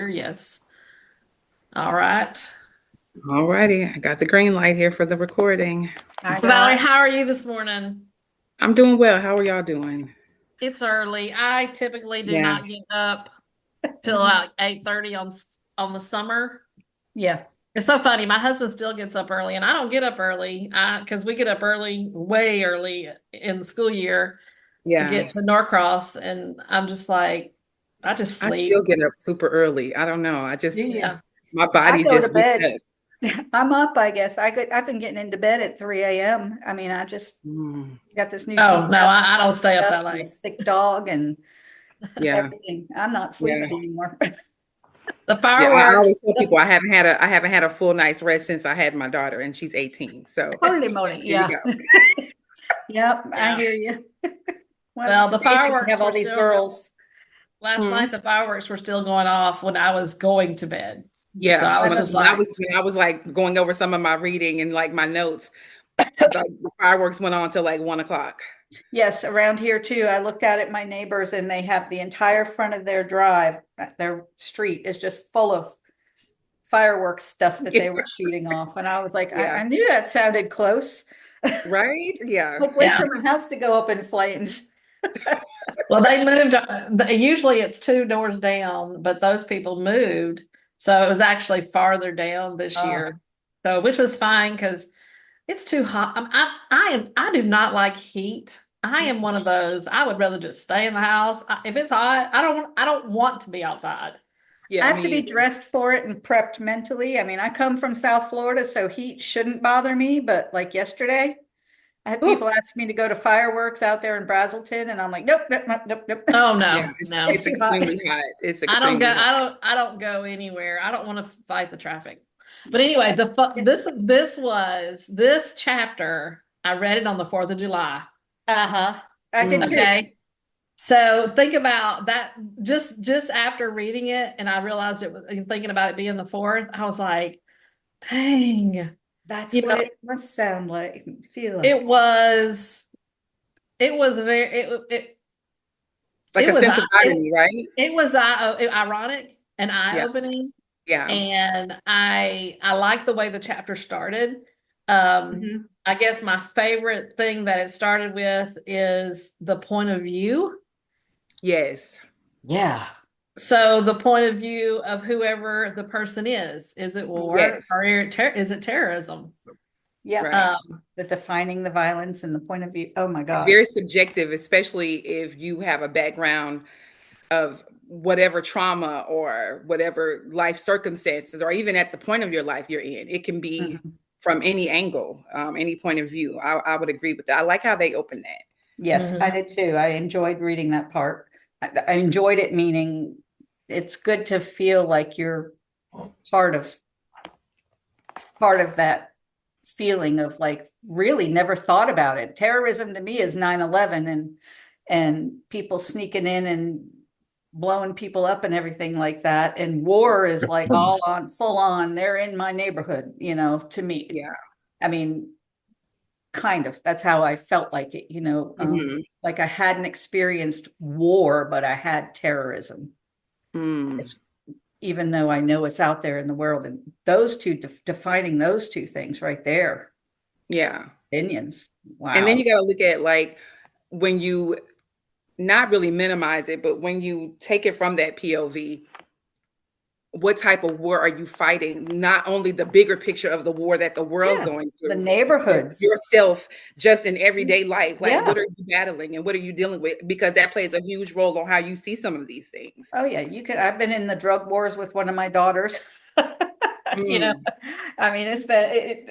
Yes. All right. All righty, I got the green light here for the recording. I Valerie, got, how are you this morning? I'm doing well. How are y'all doing? It's early. I typically do Yeah, not get up till like 8:30 on the summer. yeah. It's so funny. My husband still gets up early, and I don't get up early because we get up early, way early in the school year to yeah. get to Norcross, and I'm just like, I just I sleep. still get up super early. I don't know. Yeah. My I body go to just gets bed. up. I'm up, I guess. I've been getting into bed at 3 a.m. I mean, I just Mm, got this new Oh no, CPAP I don't stay up up that and a late. sick dog and yeah, everything. I'm not yeah, sleeping anymore. The yeah. I fireworks. always tell people I haven't had a full night's rest since I had my daughter, and she's 18. So there Holy moly. you Yeah. go. Yep. I Yeah. hear you. Well, Well, it's the amazing to fireworks have were all these still girls. last Hmm. night. The fireworks were still going off when I was going to bed. So Yeah, I was I'm just a, when I was like going over some of my reading and like my notes, the fireworks went on till like 1 o'clock. yes, around here too. I looked out at my neighbors and they have the entire front of their drive, their street is just full of fireworks stuff that they were shooting off. And I was like, I, Yeah. I knew that sounded close. Right? Yeah. Like, wait yeah. for my house to go up in flames. Well, they moved. Usually it's two doors down, but those people moved, so it was actually farther down this Oh, year. So which was fine because it's too hot. I do not like heat. I am one of those. I would rather just stay in the house. If it's hot, I don't want to be outside. I Yeah, have to me be either. dressed for it and prepped mentally. I mean, I come from South Florida, so heat shouldn't bother me. But like yesterday, I had people Ooh, ask me to go to fireworks out there in Brazelton, and I'm like, nope, nope, nope, nope, nope. oh Yeah, no, no. It's it's too hot. extremely hot. It's I don't go. extremely hot. I don't go anywhere. I don't want to fight the traffic. But anyway, this chapter. I read it on the 4th of July. Uh-huh. I did Mm, too. Okay. So think about that just after reading it and I realized it was and thinking about it being the 4th, I was like, dang, That's you what know, it must sound like, feel like. it was it was very like it a was sense of irony, right? it was ironic and Yeah, eye-opening. yeah. And I like the way the chapter started. Mhm. I guess my favorite thing that it started with is the point of view. Yes, Yeah. So the point of view of whoever the person is it war yes, or is it terrorism? Yep. right. Um, The defining the violence and the point of view. Oh my It's God. very subjective, especially if you have a background of whatever trauma or whatever life circumstances, or even at the point of your life you're in. It can be Mhm. from any angle, any point of view. I would agree with that. I like how they open that. Yes, I mhm. did too. I enjoyed reading that part. I enjoyed it, meaning it's good to feel like you're part of part of that feeling of like really never thought about it. Terrorism to me is 9/11 and people sneaking in and blowing people up and everything like that. And war is like all on full on. They're in my neighborhood, to me. Yeah. I mean, kind of. That's how I felt like it, Hmm. like I hadn't experienced war, but I had terrorism. Mm. It's even though I know it's out there in the world, and those two defining those two things right there, Yeah. opinions. And then Wow. you got to look at like when you not really minimize it, but when you take it from that POV, what type of war are you fighting? Not only the bigger picture of the war that the world's Yeah. going The through, but neighborhoods. yourself just in everyday life. Like, what Yeah. are you battling and what are you dealing with? Because that plays a huge role on how you see some of these things. Oh yeah. I've been in the drug wars with one of my daughters. you know, Mm, I mean, it's been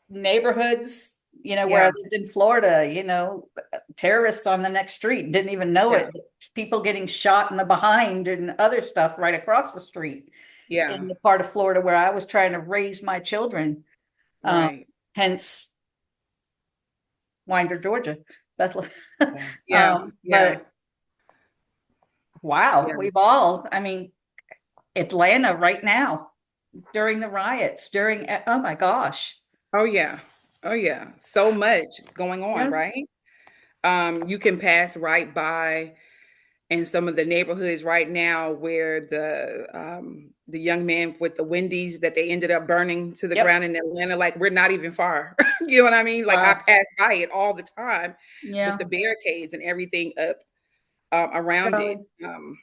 neighborhoods, where I yeah, lived in Florida, terrorists on the next street, didn't even know yeah, it. People getting shot in the behind and other stuff right across the street yeah, in the part of Florida where I was trying to raise my children. Um, right. hence Winder, Georgia, Bethlehem. Yeah, yeah, But wow, yeah. I mean, Atlanta right now during the riots, oh my gosh. Oh, yeah. Oh, yeah. So much going on, Yeah. right? You can pass right by and some of the neighborhoods right now where the young man with the Wendy's that they ended up burning to the Yep. ground in Atlanta, like we're not even far. You know what I mean? Like I Wow. pass by it all the time with Yeah. the barricades and everything up around it. So,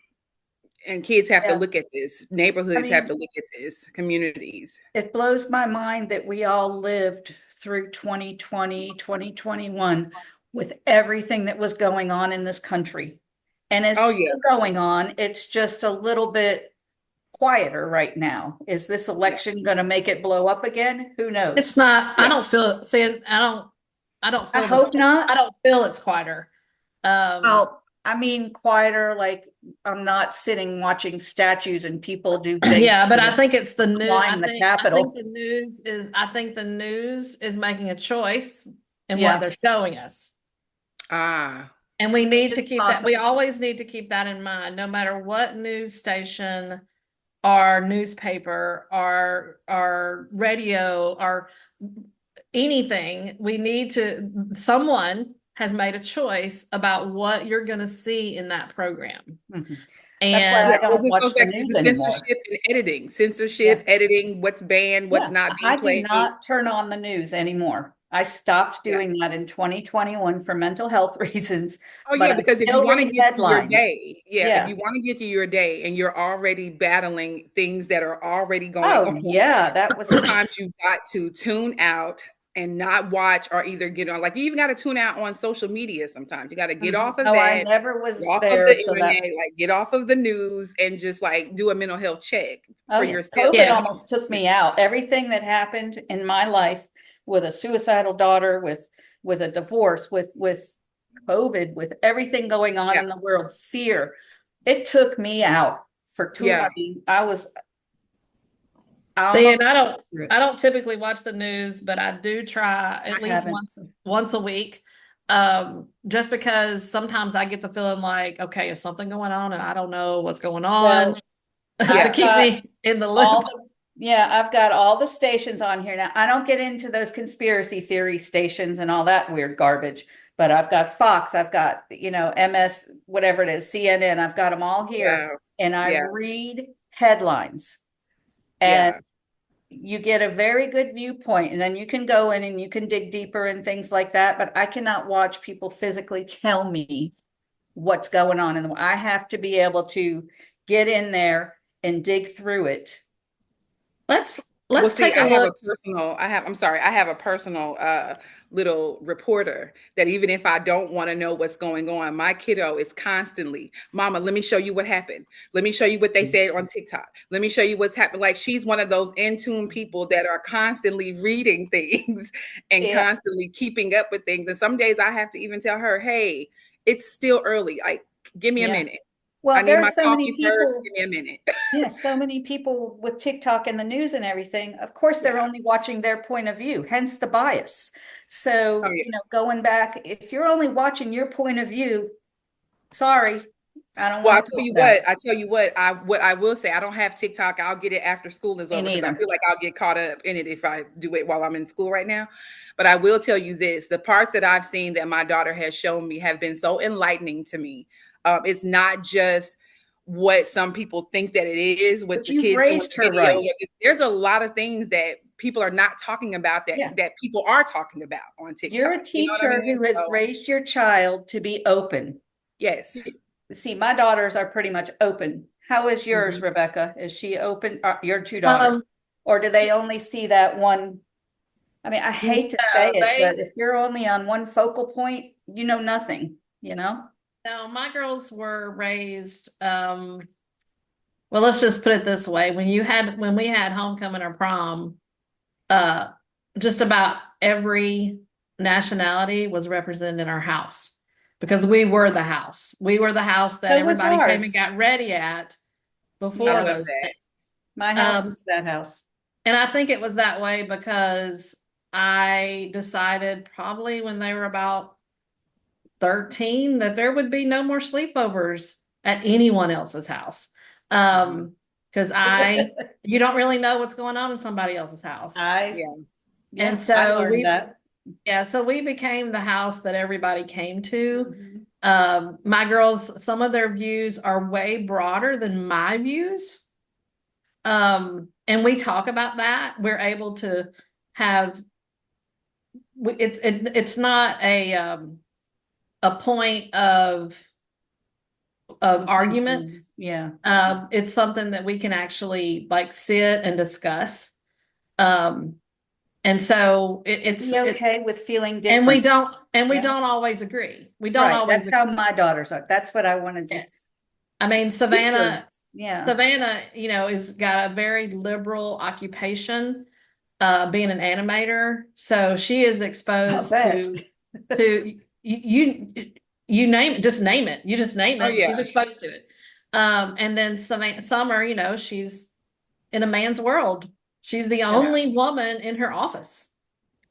And kids have to yeah. look at this. I Neighborhoods have to mean, look at this. Communities. it blows my mind that we all lived through 2020, 2021 with everything that was going on in this country. And it's Oh yeah, still going on. It's just a little bit quieter right now. Is this election going to make it blow up again? Who knows? It's not, I Yeah. don't feel, see, I don't I feel, hope I not. don't feel it's quieter. Well, I mean, quieter, like I'm not sitting watching statues and people do things. Yeah, but I think it's the news. Climb the I think Capitol. I think the news is making a choice in Yeah. what they're showing us. Ah, And we need It's to keep that, we possible. always need to keep that in mind, no matter what news station or newspaper or radio or anything, we need to, someone has made a choice about what you're going to see in that program. Mhm. And why I yeah. don't Well, this watch goes the back to news the anymore. censorship and editing. Censorship, editing, what's banned, what's Yeah, not being I do played. not turn on the news anymore. I stopped Yeah. doing that in 2021 for mental health reasons, Oh but yeah, I because if you still want to read get through your headlines. day, if Yeah. you want to get through your day and you're already battling things that are already going Oh, on, yeah, that was sometimes you've got to tune out and not watch or either get on. Like you even got to tune out on social media sometimes. You got to get off of Oh, I that, never get was off of there, the so internet, that like get off of the news and just like do a mental health check oh for yeah, yourself. COVID Yes. almost took me out. Everything that happened in my life with a suicidal daughter, with a divorce, with COVID, with everything going on Yeah. in the world, fear, it took me out for two. Yeah. I mean, I see, almost and through it. I don't typically watch the news, but I do try at I least haven't. once a week. Just because sometimes I get the feeling like, okay, is something going on and I don't know what's going on Well, to I've keep got me in the loop. all the yeah, I've got all the stations on here now. I don't get into those conspiracy theory stations and all that weird garbage, but I've got Fox, I've got, MS, whatever it is, CNN, I've got them all here, Yeah. and I Yeah. read headlines. And Yeah. you get a very good viewpoint, and then you can go in and you can dig deeper and things like that. But I cannot watch people physically tell me what's going on. And I have to be able to get in there and dig through it. Let's Well, see, take a look. I have a personal little reporter that even if I don't want to know what's going on, my kiddo is constantly, Mama, let me show you what happened. Let me show you what they said on TikTok. Let me show you what's happened. Like she's one of those in tune people that are constantly reading things and Yeah. constantly keeping up with things. And some days I have to even tell her, hey, it's still early. Like, give me a Yeah. minute. Well, I need there are my so many coffee first. people. Give me a minute. Yeah, so many people with TikTok and the news and everything. Of course, they're Yeah. only watching their point of view, hence the bias. So, Oh, yeah. going back, if you're only watching your point of view, sorry, I don't Well, want to I tell you what, I will say, I don't have TikTok. I'll get it after school is Me over because I neither. feel like I'll get caught up in it if I do it while I'm in school right now. But I will tell you this, the parts that I've seen that my daughter has shown me have been so enlightening to me. It's not just what some people think that it is with But the you've kids doing raised the her video. right. There's a lot of things that people are not talking about Yeah. that people are talking about on TikTok. You're a You know what I teacher mean? who has So, raised your child to be open. yes. See, my daughters are pretty much open. How is yours, Mhm. Rebecca? Is she open? Your two daughters? Or do they only see that one? I mean, I hate to say it, but if you're only on one focal point, you know nothing, No, my girls were raised, well, let's just put it this way. When we had homecoming or prom, just about every nationality was represented in our house because we were the house. We were the house that So was everybody came ours. and got ready at I before love those that. things. My house was that house. And I think it was that way because I decided probably when they were about 13 that there would be no more sleepovers at anyone else's house. Because you don't really know what's going on in somebody else's house. Yeah. And I so learned that. so we became the house that everybody came to. My girls, some of their views are way broader than my views. And we talk about that. We're able to have it's not a point of argument. Yeah. It's something that we can actually like sit and discuss. And so it's Be okay with feeling different. and we don't Yeah. don't always agree. We don't Right, always that's how my daughters are. That's what I wanted to. Yes. I mean, Savannah, Yeah. is got a very liberal occupation, being an animator. So she is exposed I'll to you name it, just name it. You just name Oh, it. yeah. She's exposed to it. And then Summer, she's in a man's world. She's the only woman in her office.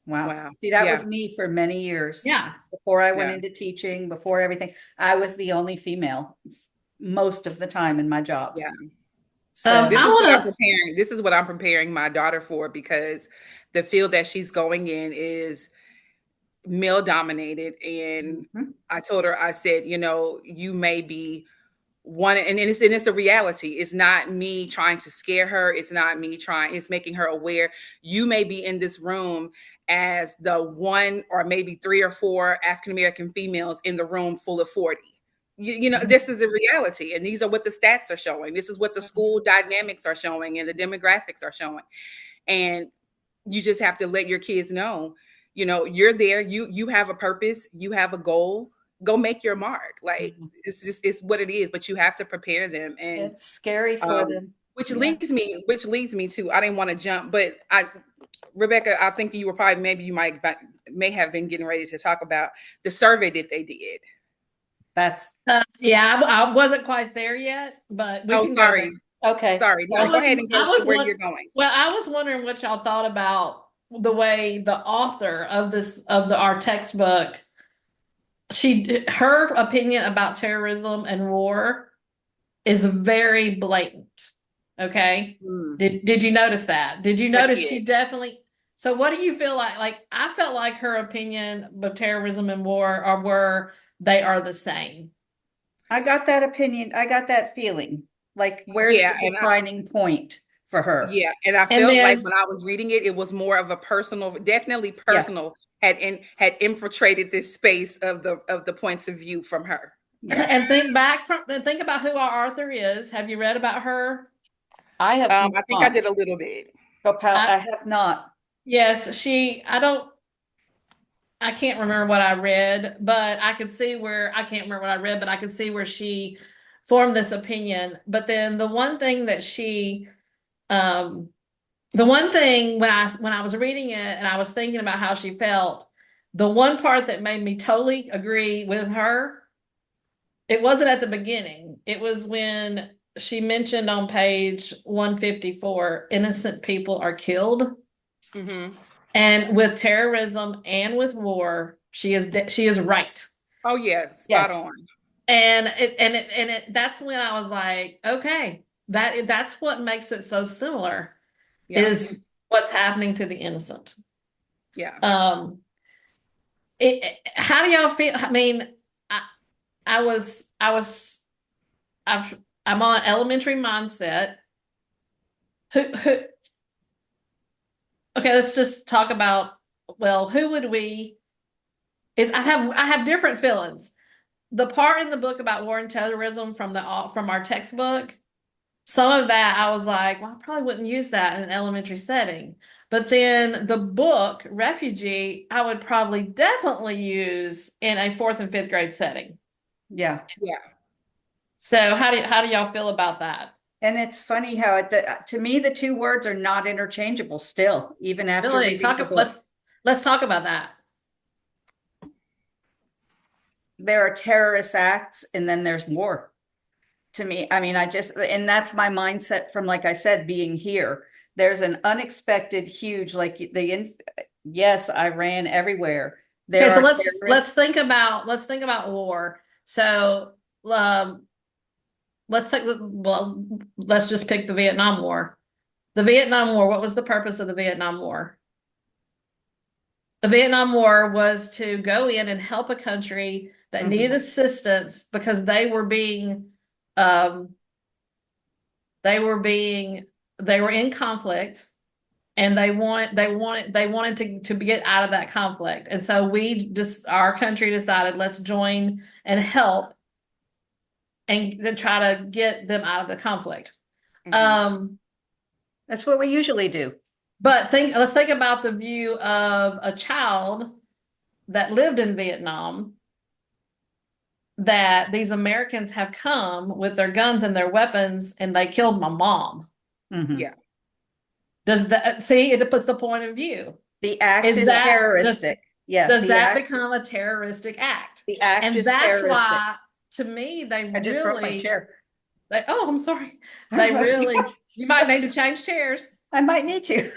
Wow. Wow. See, that Yeah. was me for many years. Yeah. Before I went Yeah. into teaching, before everything, I was the only female most of the time in my jobs. Yeah. So This I is what I'm wanna- preparing. This is what I'm preparing my daughter for, because the field that she's going in is male dominated. And Mhm. I told her, I said, you may be one, and it's a reality. It's not me trying to scare her. It's not me trying, it's making her aware. You may be in this room as the one or maybe 3 or 4 African-American females in the room full of 40. This is a reality, and these are what the stats are showing. This is what the school dynamics are showing and the demographics are showing. And you just have to let your kids know, you're there, you have a purpose, you have a goal, go make your mark. Like, it's what it is, but you have to prepare them. And it's scary for them. which Yeah. leads me to, I didn't want to jump, but Rebecca, I think you were probably, maybe you may have been getting ready to talk about the survey that they did. That's yeah, I wasn't quite there yet, but we can go Sorry. there. okay. Sorry. No, go ahead and go to where you're going. Well, I was wondering what y'all thought about the way the author of our textbook, her opinion about terrorism and war is very blatant. Okay. Did you notice that? Did you notice she definitely? So what do you feel like? Like, I felt like her opinion of terrorism and war were they are the same. I got that opinion. I got that feeling. Like, where's the defining point for her? Yeah, and I felt like when I was reading it, it was more of a personal, definitely personal, had infiltrated this space of the points of view from her. Yeah. And think about who our author is. Have you read about her? I have. I think I did a little bit. I have not. Yes, I can't remember what I read, but I could see where I can't remember what I read, but I could see where she formed this opinion. But then the one thing that the one thing when I was reading it and I was thinking about how she felt, the one part that made me totally agree with her, it wasn't at the beginning. It was when she mentioned on page 154, innocent people are killed. Mm-hmm. And with terrorism and with war, she is right. Oh yeah, spot on. And that's when I was like, okay, that's what makes it so similar, is what's happening to the innocent. Yeah. How do y'all feel? I mean, I'm on elementary mindset. Okay, let's just talk about, well, who would we? I have different feelings. The part in the book about war and terrorism from our textbook, some of that I was like, well, I probably wouldn't use that in an elementary setting. But then the book Refugee, I would probably definitely use in a 4th and 5th grade setting. Yeah. Yeah. So how do y'all feel about that? And it's funny how to me the two words are not interchangeable still, even after Really? Let's talk about that. There are terrorist acts and then there's war. To me, I mean, and that's my mindset from, like I said, being here. There's an unexpected huge, like yes, Iran everywhere. Okay, so let's think about war. So let's just pick the Vietnam War. The Vietnam War, what was the purpose of the Vietnam War? The Vietnam War was to go in and help a country that Mhm. needed assistance because um, they were in conflict and they wanted to get out of that conflict. And so our country decided, let's join and help and then try to get them out of the conflict. Mhm. That's what we usually do. But let's think about the view of a child that lived in Vietnam, that these Americans have come with their guns and their weapons and they killed my mom. Mhm. Yeah. Does that see it puts the point of view? The act Is is that terroristic. Yeah, does the that act, become a terroristic act? the act And is that's terroristic. why, to me, I just broke my chair. oh, I'm sorry. They really, you might need to change chairs. I might need to.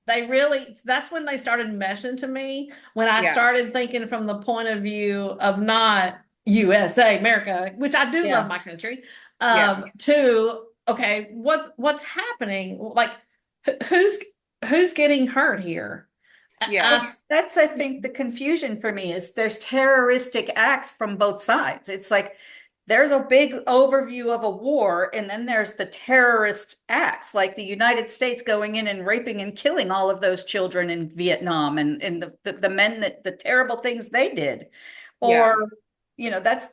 That's when they started meshing to me, when I Yeah. started thinking from the point of view of not USA, America, which I do Yeah. love my country, Yeah. to, okay, what's happening? Like, who's getting hurt here? Yeah. That's, I think, the confusion for me is there's terroristic acts from both sides. It's like there's a big overview of a war, and then there's the terrorist acts, like the United States going in and raping and killing all of those children in Vietnam, and the men, that the terrible things they did. Yeah. Or, you know, that's,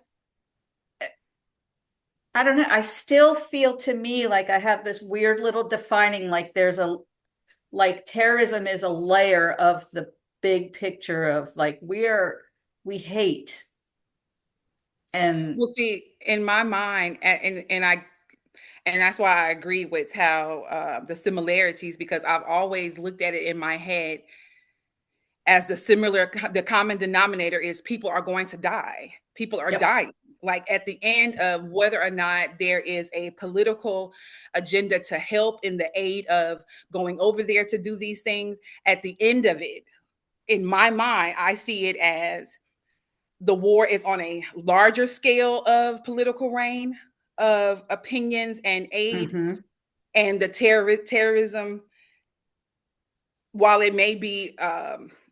I don't know. I still feel, to me, like I have this weird little defining, like like terrorism is a layer of the big picture of like we hate. And Well, see, in my mind, and that's why I agree with how the similarities, because I've always looked at it in my head as the common denominator is people are going to die. People are Yep. dying. Like at the end of whether or not there is a political agenda to help in the aid of going over there to do these things, at the end of it, in my mind, I see it as the war is on a larger scale of political reign, of opinions and aid, Mhm. and the terrorism, while it may be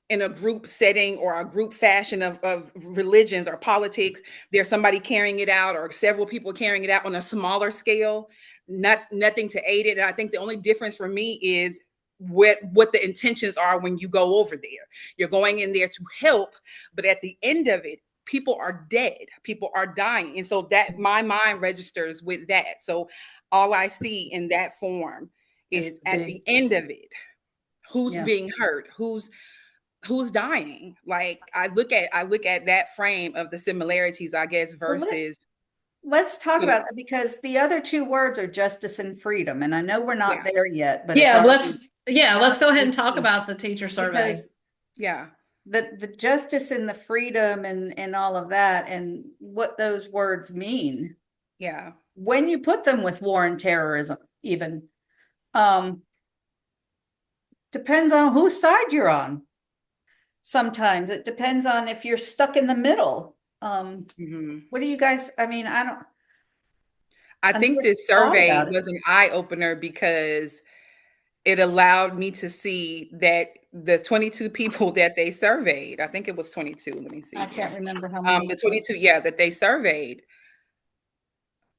in a group setting or a group fashion of religions or politics, there's somebody carrying it out or several people carrying it out on a smaller scale, nothing to aid it. And I think the only difference for me is what the intentions are when you go over there. You're going in there to help, but at the end of it, people are dead, people are dying. And so that my mind registers with that. So all I see in that form is at the end of it, who's being hurt, who's dying. Like I look at that frame of the similarities, I guess, versus Let's talk about that, because the other two words are justice and freedom. And I know we're not there yet, but yeah, it's let's go ahead and talk about the teacher survey. because yeah, the justice and the freedom and all of that, and what those words mean. Yeah. When you put them with war and terrorism, even, depends on whose side you're on. Sometimes it depends on if you're stuck in the middle. What do you guys, I mean, I think this survey was an eye opener because it allowed me to see that the 22 people that they surveyed, I think it was 22. Let me see. I can't remember how many. The 22, yeah, that they surveyed.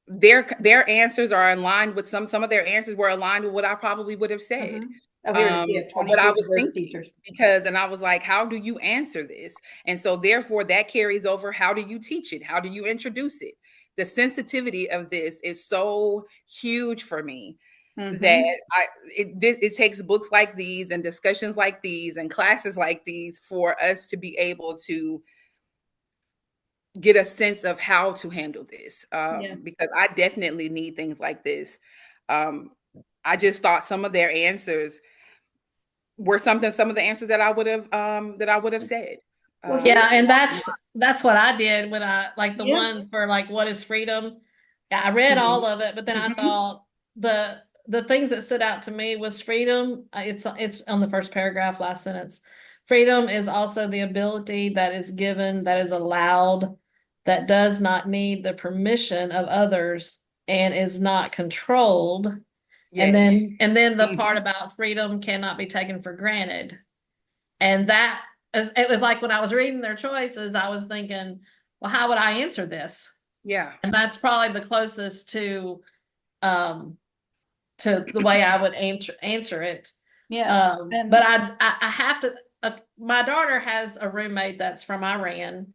Their answers are in line with some of their answers were aligned with what I probably would have said. Oh, here it is. What I was thinking, because, and I was like, how do you answer this? And so therefore that carries over. How do you teach it? How do you introduce it? The sensitivity of this is so huge for me that it takes books like these and discussions like these and classes like these for us to be able to get a sense of how to handle this, because I definitely need things like this. I just thought some of their answers were some of the answers that I would have said. Well, yeah, and that's what I did when I like the ones for like what is freedom. I read all of it, but then I thought the things that stood out to me was freedom. It's on the first paragraph, last sentence. Freedom is also the ability that is given, that is allowed, that does not need the permission of others and is not controlled. Yes. And then the part about freedom cannot be taken for granted. And it was like when I was reading their choices, I was thinking, well, how would I answer this? Yeah. And that's probably the closest um, to the way I would answer it. Yeah. And But I have to, my daughter has a roommate that's from Iran,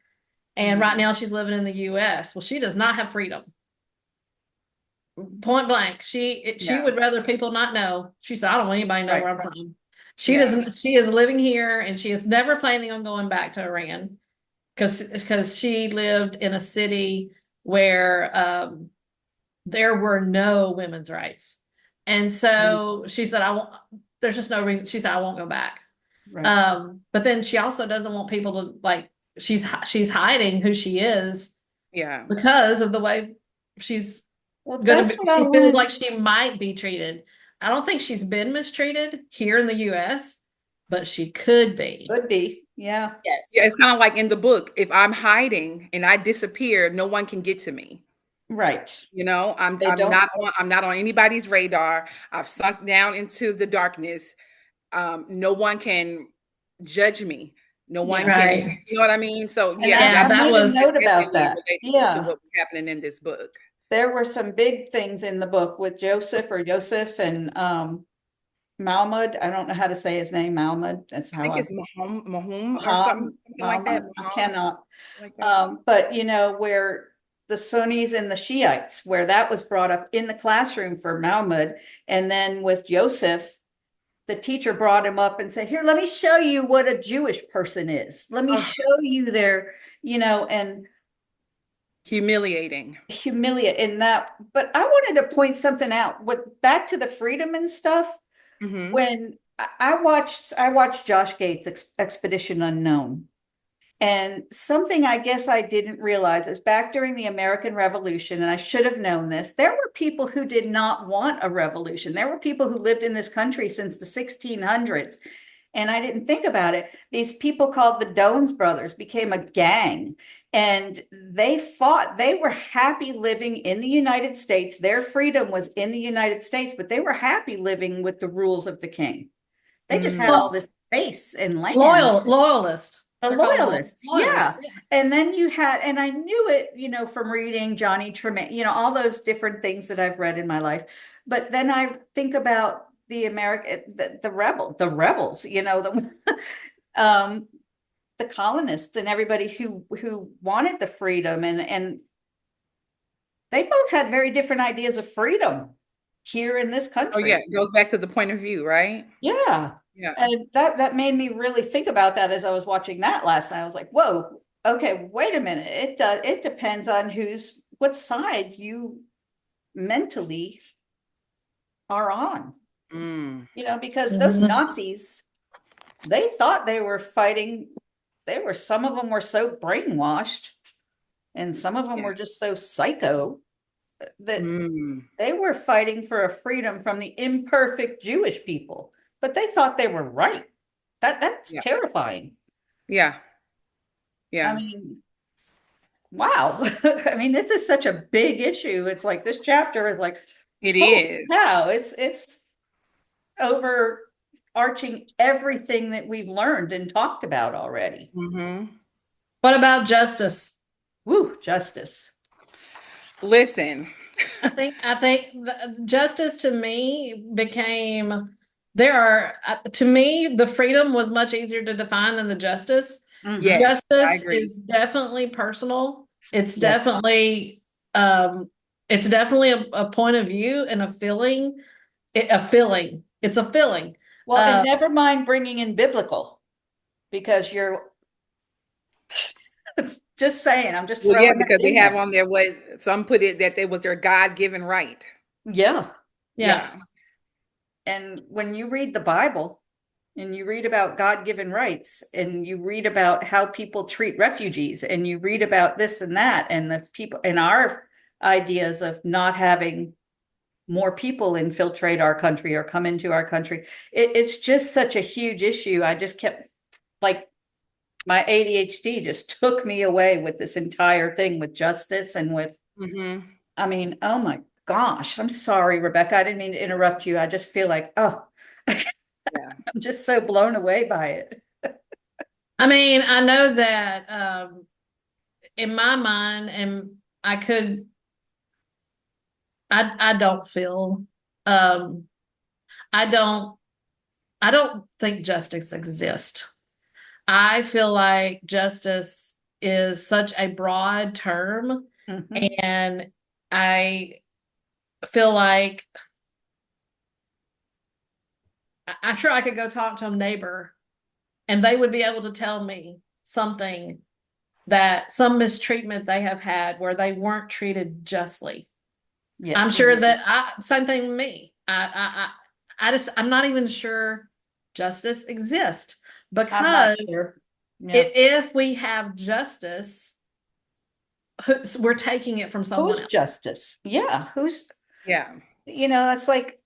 and right now she's living in the US. Well, she does not have freedom. Point blank. She Yeah. would rather people not know. She said, I don't want anybody to know Right, where I'm right. from. She Yeah. doesn't, she is living here and she is never planning on going back to Iran because she lived in a city where there were no women's rights. And so she said, I won't, there's just no reason. She said, I won't go back. right. But then she also doesn't want people to like, she's hiding who she is Yeah. because of the way she's Well, gonna that's be, what I she feels wanted. like she might be treated. I don't think she's been mistreated here in the US, but she could be. Could be. Yeah. Yes. Yeah, it's kind of like in the book, if I'm hiding and I disappear, no one can get to me. Right. You know, I'm They I'm don't. not on anybody's radar. I've sunk down into the darkness. No one can judge me. No one Yeah. can, Right. you know what I mean? So And yeah, Yeah, I that made a was note about definitely that. related to Yeah. what was happening in this book. There were some big things in the book with Joseph and Mahmoud. I don't know how to say his name, Mahmoud. That's I how think I it's Mahum or Maham, something like that. Mahmoud. I Maham, cannot. like that. But you know, where the Sunnis and the Shiites, where that was brought up in the classroom for Mahmoud, and then with Joseph, the teacher brought him up and said, "Here, let me show you what a Jewish person is. Let me Oh, show you their, you know, and humiliating. humiliate in that." But I wanted to point something out. With back to the freedom and stuff. Hmm. When I watched Josh Gates Expedition Unknown. And something I guess I didn't realize is back during the American Revolution, and I should have known this, there were people who did not want a revolution. There were people who lived in this country since the 1600s. And I didn't think about it. These people called the Dones brothers became a gang and they fought. They were happy living in the United States. Their freedom was in the United States, but they were happy living with the rules of the king. They just had all well, this space and land. loyalist. The They're called loyalists, yeah. loyalists. Yeah. And then you had, and I knew it, you know, from reading Johnny Tremaine, you know, all those different things that I've read in my life. But then I think about the American, the rebels, you know, um, the colonists and everybody who wanted the freedom, and they both had very different ideas of freedom here in this Oh country. yeah, it goes back to the point of view, right? Yeah. Yeah. And that made me really think about that as I was watching that last night. I was like, whoa, okay, wait a minute. It depends on what side you mentally are on. Mm. You know, because those Mhm. Nazis, they thought they were fighting, some of them were so brainwashed and some of them Yeah. were just so psycho that Mm. they were fighting for a freedom from the imperfect Jewish people, but they thought they were right. That's Yeah. terrifying. Yeah. I Yeah. mean, wow. I mean, this is such a big issue. It's like this chapter is like, It holy is. cow, it's overarching everything that we've learned and talked about already. Hmm. What about justice? Woo, justice. Listen. I think justice to me became to me the freedom was much easier to define than the justice. Mhm. Yes, I Justice agree. is definitely personal. It's Yes. definitely a point of view and a feeling. A feeling. It's a feeling. Well, and never mind bringing in biblical because you're just saying, I'm just Well, yeah, throwing that because they in have there. on there what some put it that it was their God-given right. Yeah. Yeah. And when you read the Bible and you read about God-given rights and you read about how people treat refugees and you read about this and that and the people and our ideas of not having more people infiltrate our country or come into our country, it's just such a huge issue. I just kept like my ADHD just took me away with this entire thing with justice and with, Hmm. I mean, oh my gosh, I'm sorry, Rebecca. I didn't mean to interrupt you. I just feel like, oh, Yeah. I'm just so blown away by it. I mean, I know that in my mind, and I could, I don't feel, um, I don't, I don't think justice exists. I feel like justice is such a broad term, Mhm. and I feel like I'm sure I could go talk to a neighbor and they would be able to tell me something that some mistreatment they have had where they weren't treated justly. I'm Yes. sure that same thing with me. I'm not even sure justice exists I'm not because sure. Yeah. if we have justice, we're taking it from someone Who's else. justice? Yeah. Who's, Yeah. it's like,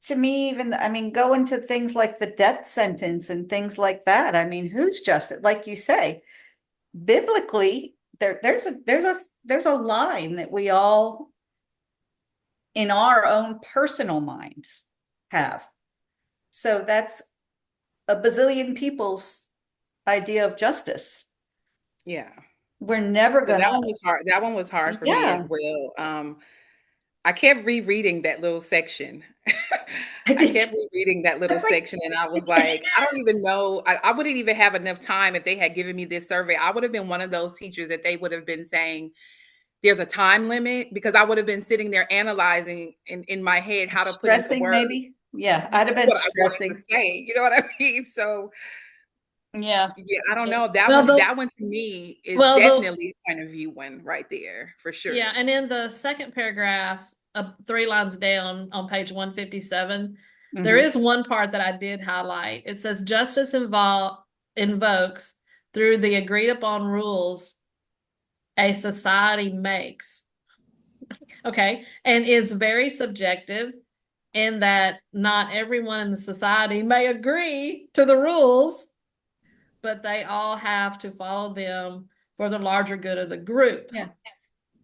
to me, even, I mean, go into things like the death sentence and things like that. I mean, who's justice? Like you say, biblically, there's a line that we all, in our own personal minds, have. So that's a bazillion people's idea of justice. Yeah. We're never So gonna, that one was hard. That one was hard for me yeah. as well. I kept rereading that little section. I I just, kept rereading that little that's like, section, and I was like, I don't even know. I wouldn't even have enough time if they had given me this survey. I would have been one of those teachers that they would have been saying, there's a time limit, because I would have been sitting there analyzing in my head how to put into stressing, words maybe. Yeah, I'd have been what I wanted to stressing. say. You know what I mean? So Yeah. yeah, I don't Yeah. know. That Well, one, the that one to me is well the definitely a point of view one right there for sure. yeah, and in the second paragraph, 3 lines down on page 157, there Mhm. is one part that I did highlight. It says justice invokes through the agreed upon rules a society makes. Okay, and is very subjective in that not everyone in the society may agree to the rules, but they all have to follow them for the larger good of the group. Yeah.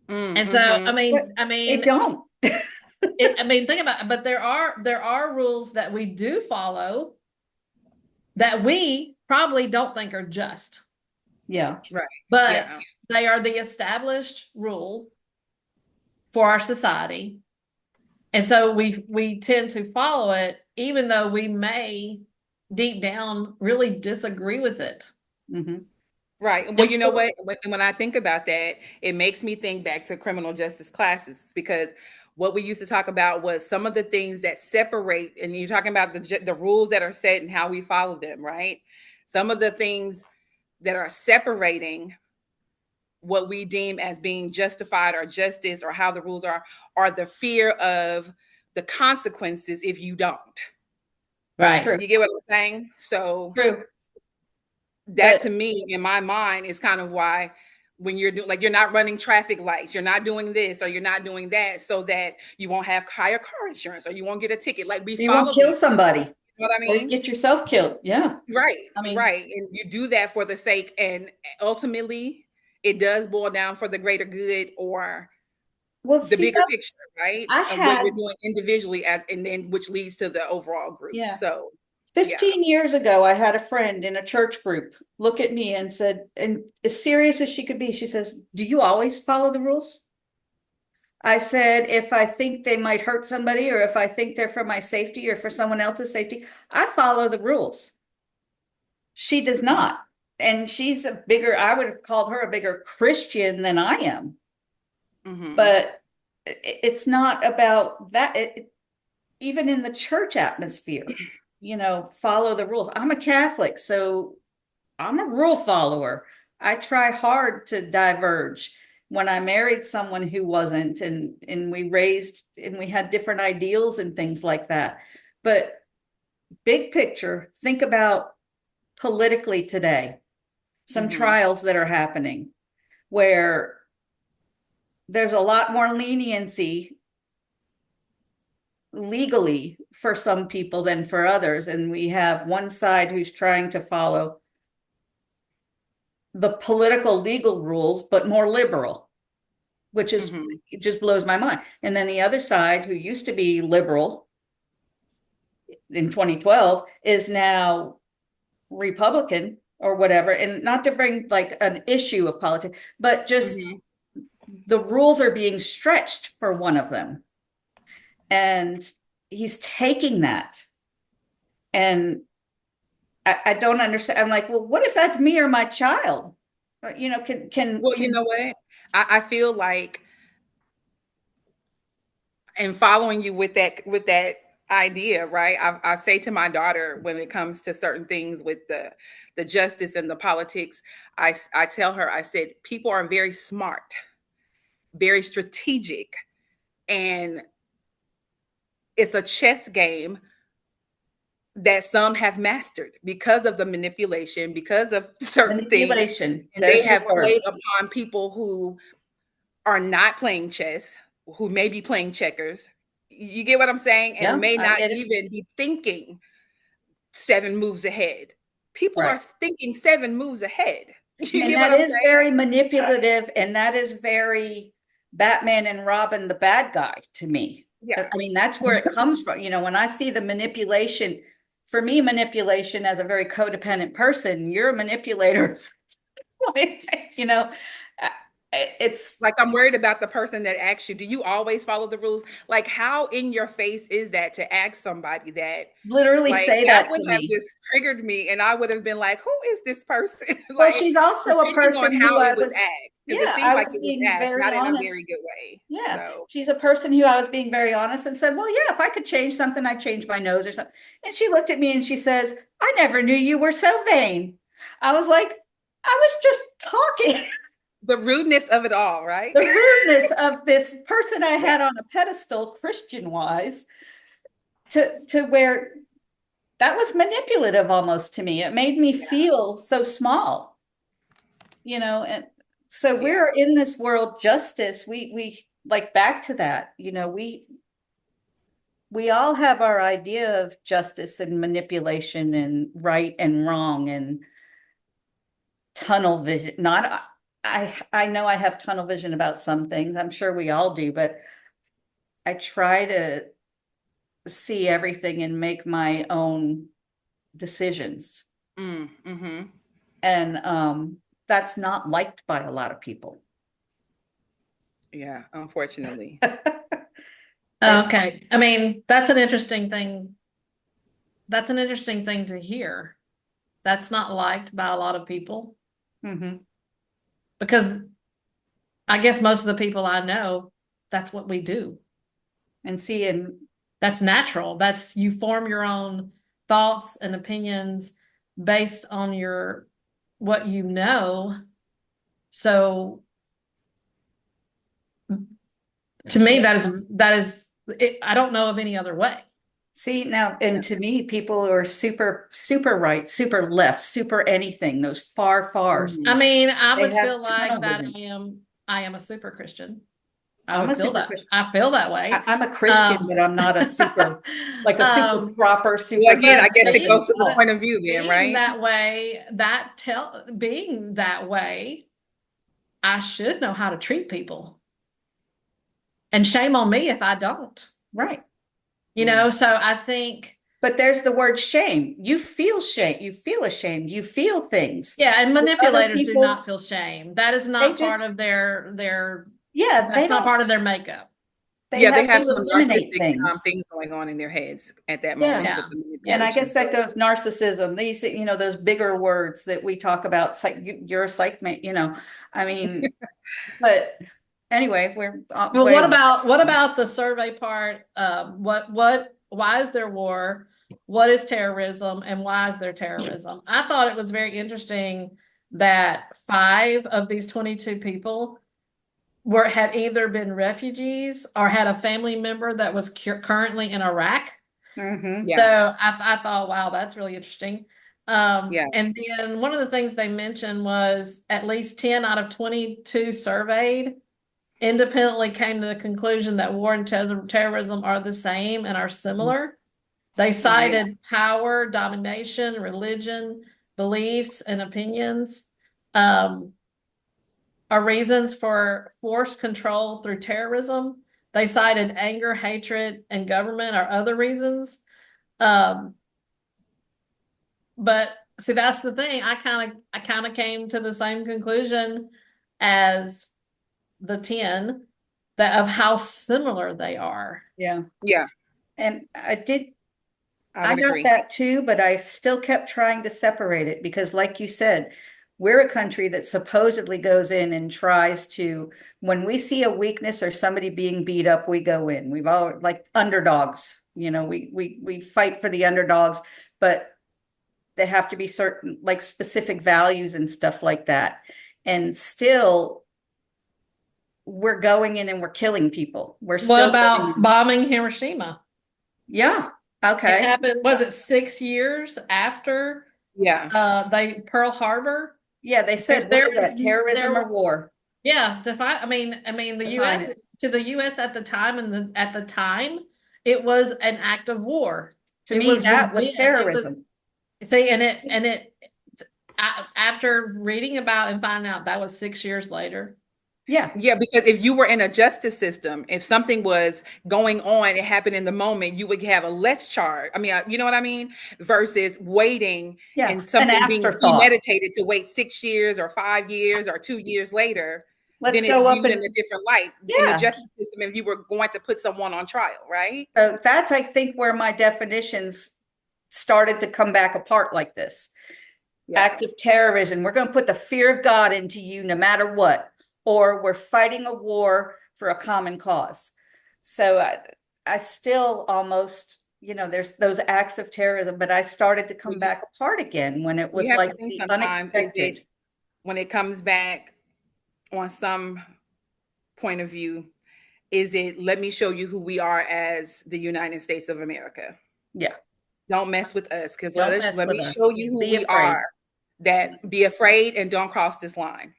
And so, I Mm-hmm. But mean, I they mean, don't. I mean, think about it, but there are rules that we do follow that we probably don't think are just, Yeah. Right. but Yeah. they are the established rule for our society. And so we tend to follow it, even though we may deep down really disagree with it. Mhm. Right. Well, you know what? When I think about that, it makes me think back to criminal justice classes, because what we used to talk about was some of the things that separate, and you're talking about the rules that are set and how we follow them, right? Some of the things that are separating what we deem as being justified or justice, or how the rules are the fear of the consequences if you don't. Right. True. You get what I'm saying? So True. that, But to me, in my mind, is kind of why, when you're doing, like, you're not running traffic lights, you're not doing this or you're not doing that, so that you won't have higher car insurance or you won't get a ticket. Like, we you won't follow kill these things. somebody You know what I or you mean? get yourself killed. Yeah. Right, I mean, right. And you do that for the sake, and ultimately it does boil down for the greater good, or well, the see, bigger picture, right? I Of what had, you're doing individually, as and then which leads to the overall group. yeah, So yeah. 15 years ago, I had a friend in a church group look at me and said, and as serious as she could be, she says, "Do you always follow the rules?" I said, "If I think they might hurt somebody, or if I think they're for my safety or for someone else's safety, I follow the rules." She does not. And she's a bigger, I would have called her a bigger Christian than I am. Mm-hmm. But it's not about that. Even in the church atmosphere, follow the rules. I'm a Catholic, so I'm a rule follower. I try hard to diverge. When I married someone who wasn't, and we had different ideals and things like that. But big picture, think about politically today, some Mm-hmm. trials that are happening where there's a lot more leniency legally for some people than for others. And we have one side who's trying to follow the political legal rules, but more liberal, which is, Mm-hmm. it just blows my mind. And then the other side, who used to be liberal in 2012, is now Republican, or whatever, and not to bring like an issue of politics, but just Mhm. the rules are being stretched for one of them. And he's taking that. And I don't understand. I'm like, well, what if that's me or my child? You know, Well, you know what? I feel like, and following you with that idea, right? I say to my daughter when it comes to certain things with the justice and the politics, I tell her, I said, people are very smart, very strategic, and it's a chess game that some have mastered because of the manipulation, because of certain things, manipulation. and they There's your have word. played upon people who are not playing chess, who may be playing checkers. You get what I'm saying? And Yeah, may I not get it. even be thinking 7 moves ahead. People are Right. thinking 7 moves ahead. You And get what that I'm is saying? very manipulative, and that is very Batman and Robin, the bad guy, to me. Yeah. I mean, that's where it comes from. You know, when I see the manipulation, for me, manipulation as a very codependent person, you're a manipulator. You know, uh, it's Like, I'm worried about the person that asks you, do you always follow the rules? Like, how in your face is that to ask somebody that? literally Like, say that that would to have me. just triggered me, and I would have been like, who is this person? Well, Like, she's also a depending on person how who it I was was, asked, because it yeah, seemed I like was it was being asked very not in a honest. very good way. Yeah, So, she's a person who I was being very honest and said, well, yeah, if I could change something, I'd change my nose or something. And she looked at me and she says, I never knew you were so vain. I was like, I was just talking. the rudeness of it all, right? The rudeness of this person I Yeah. had on a pedestal, Christian wise, to where that was manipulative almost to me. It made me feel so small, you know, and so Yeah. we're in this world justice. We like back to that, you know, we all have our idea of justice and manipulation and right and wrong and tunnel vision. Not I know I have tunnel vision about some things. I'm sure we all do, but I try to see everything and make my own decisions. Mm-hmm. And that's not liked by a lot of people. Yeah, unfortunately. And Okay. I mean, that's an interesting thing. That's an interesting thing to hear. That's not liked by a lot of people mhm. because I guess most of the people I know, that's what we do. And see, and That's natural. That's you form your own thoughts and opinions based on your what you know. So to me, that is it, I don't know of any other way. see now, Yeah. and to me, people who are super, super right, super left, super anything, those far fars, I Mhm. mean, I they would feel have like tunnel that vision. I am a super Christian. I I'm would a feel super that. Christian. I feel that way. I'm a Christian, but I'm not a super, like a super Um, proper, Well, super again, I but guess it Christian. goes to the point of view then, being right? that way, being that way, I should know how to treat people. And shame on me if I don't. Right. You Mm. know, so I think But there's the word shame. You feel shame. You feel ashamed. You feel things. yeah, and Other manipulators do not people, feel shame. That is they not part just, of their yeah, that's not part of their makeup. they Yeah, they have have to some eliminate narcissistic things. things going on in their heads at that Yeah. moment with Yeah. the And I Yeah. manipulation. guess that So, goes narcissism. These, you know, those bigger words that we talk about, psych, you're a psych mate, you know, I mean, but anyway, we're Well, way off. what about the survey part? Why is there war? What is terrorism and why is there terrorism? I thought it was very interesting that 5 of these 22 people had either been refugees or had a family member that was currently in Iraq. Mhm. yeah, So I thought, wow, that's really interesting. yeah. And then one of the things they mentioned was at least 10 out of 22 surveyed independently came to the conclusion that war and terrorism are the same and are similar. They Oh, yeah. cited power, domination, religion, beliefs, and opinions um, are reasons for forced control through terrorism. They cited anger, hatred, and government are other reasons. Um, but see, that's the thing. I kind of came to the same conclusion as the 10 that of how similar they are. Yeah. Yeah, And I I would got agree. that too, but I still kept trying to separate it because, like you said, we're a country that supposedly goes in and tries to, when we see a weakness or somebody being beat up, we go in. We've all like underdogs, we fight for the underdogs, but they have to be certain, like specific values and stuff like that. And still, we're going in and we're killing people. We're What still going about in. bombing Hiroshima? Yeah. It Okay. happened, was it 6 years after Yeah. they Pearl Harbor? Yeah, they said, what There is was that, terrorism there or war? yeah, define I mean the Define US it. to the US at the time at the time it was an act of war. To It me, was that was revenge. It was terrorism. see after reading about and finding out that was 6 years later. Yeah. Yeah, because if you were in a justice system, if something was going on, it happened in the moment, you would have a less charge. I mean, you know what I mean? Versus waiting Yeah. and An something being afterthought. premeditated to wait 6 years or 5 years or 2 years later, Let's then it's go up viewed in and, a different light in the yeah. justice system if you were going to put someone on trial, right? So that's, I think, where my definitions started to come back apart like this. Yeah. Act of terrorism. We're going to put the fear of God into you no matter what, or we're fighting a war for a common cause. So I still almost, there's those acts of terrorism, but I started to come back apart again when it We was have like to think the sometimes, is unexpected. it when it comes back on some point of view, is it let me show you who we are as the United States of America? Yeah. Don't mess with us, because Don't mess let with me us. show you who Be we afraid. are. That be afraid and don't cross this line.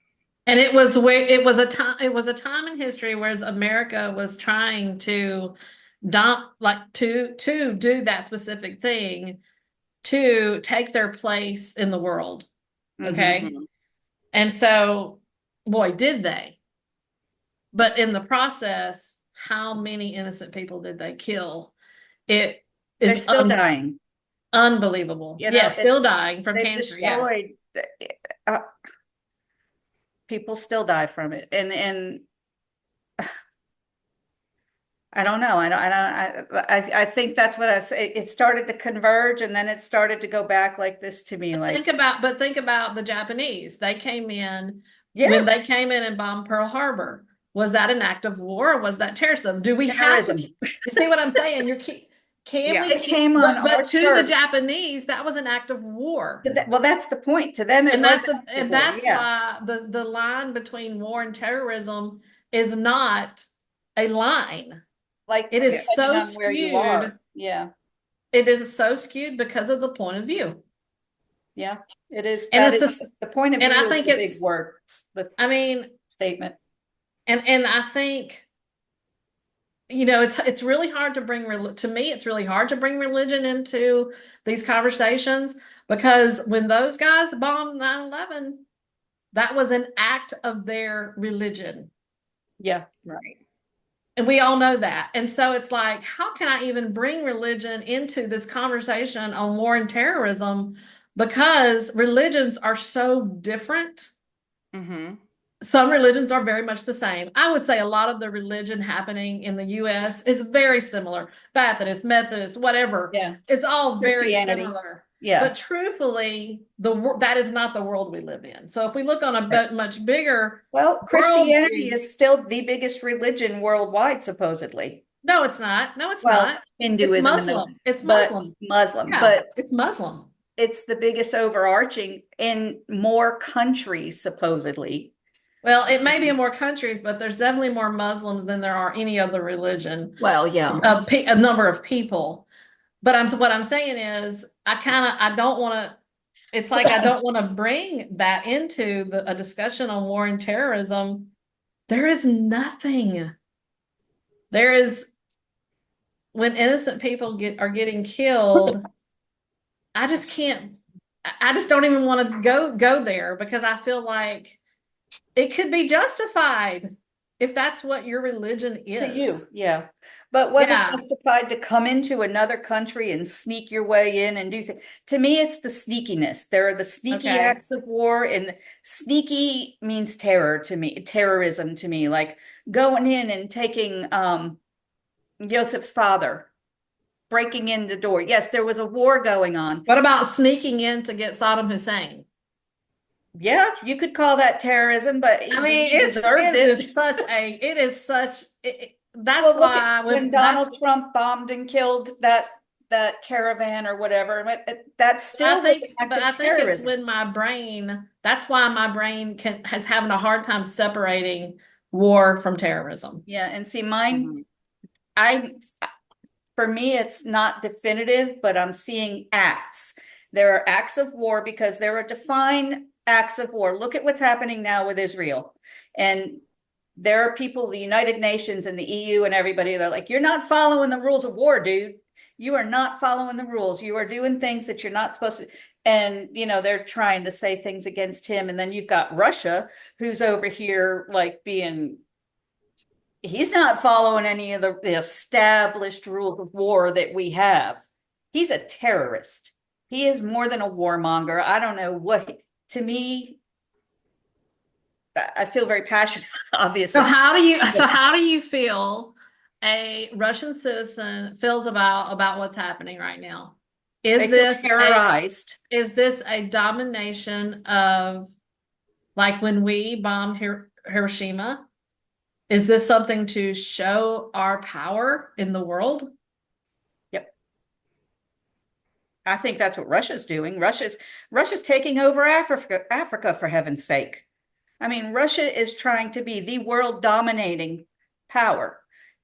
And it was where it was a time in history where America was trying to dump like to do that specific thing to take their place in the world. Mhm. Okay. And so, boy, did they. But in the process, how many innocent people did they kill? It They're is still dying. unbelievable. Yeah, still dying from They've cancer. Yes. destroyed. Uh, People still die from it, and I don't know. I think that's what I say. It started to converge, and then it started to go back like this to me. Like, Think about the Japanese. They came in yeah, when they came in and bombed Pearl Harbor. Was that an act of war or was that terrorism? Do we have to? terrorism. You see what I'm saying? Can Yeah. we It came on but our to the turf. Japanese, that was an act of war. Well, that's the point. To them, it And was an act of and war. that's Yeah, why the line between war and terrorism is not a line. like It is depending so on where you skewed. are. Yeah, It is so skewed because of the point of view. yeah, it is. And That it's is the point of and view I is think the big it's word, the I mean, statement. and I think it's really hard to to me it's really hard to bring religion into these conversations because when those guys bombed 9/11, that was an act of their religion. Yeah, Right. And we all know that. And so it's like, how can I even bring religion into this conversation on war and terrorism? Because religions are so different. Mm-hmm. Some religions are very much the same. I would say a lot of the religion happening in the US is very similar. Baptist, Methodist, whatever. yeah. It's all very Christianity. similar. Yeah. But truthfully, that is not the world we live in. So if we look on a Right. much bigger Well, world Christianity view, is still the biggest religion worldwide, supposedly. no, it's not. No, it's Well, not. It's Hinduism Muslim. It's but Muslim. Muslim, Yeah, but it's Muslim. it's the biggest overarching in more countries, supposedly. Well, it may be in more countries, but there's definitely more Muslims than there are any other religion. Well, yeah. A number of people. But what I'm saying is, I don't want to. It's like I don't want to bring that into a discussion on war and terrorism. There is nothing. There is when innocent people are getting killed. I just can't. I just don't even want to go there because I feel like it could be justified. if that's what your religion To you, is. yeah. But was it Yeah. justified to come into another country and sneak your way in and do things? To me, it's the sneakiness. There are the sneaky Okay. acts of war, and sneaky means terror to me, terrorism to me, like going in and taking Joseph's father, breaking in the door. Yes, there was a war going on. What about sneaking in to get Saddam Hussein? Yeah, you could call that terrorism, but I mean, he deserved it it. is such a it is such that's Well, look at why when that's Donald Trump bombed and killed that caravan or whatever. That still was an act but of I think it's terrorism. when my brain that's why my brain has having a hard time separating war from terrorism. Yeah, and see, mine, Mhm. I for me, it's not definitive, but I'm seeing acts. There are acts of war because there are defined acts of war. Look at what's happening now with Israel. And there are people, the United Nations and the EU and everybody, they're like, you're not following the rules of war, dude. You are not following the rules. You are doing things that you're not supposed to. And, they're trying to say things against him. And then you've got Russia, who's over here like he's not following any of the established rules of war that we have. He's a terrorist. He is more than a warmonger. I don't know what, to me, I feel very passionate, obviously. So how do you feel a Russian citizen feels about what's happening right now? They feel terrorized. Is this a domination of like when we bombed Hiroshima? Is this something to show our power in the world? Yep. I think that's what Russia's doing. Russia's taking over Africa for heaven's sake. I mean, Russia is trying to be the world dominating power.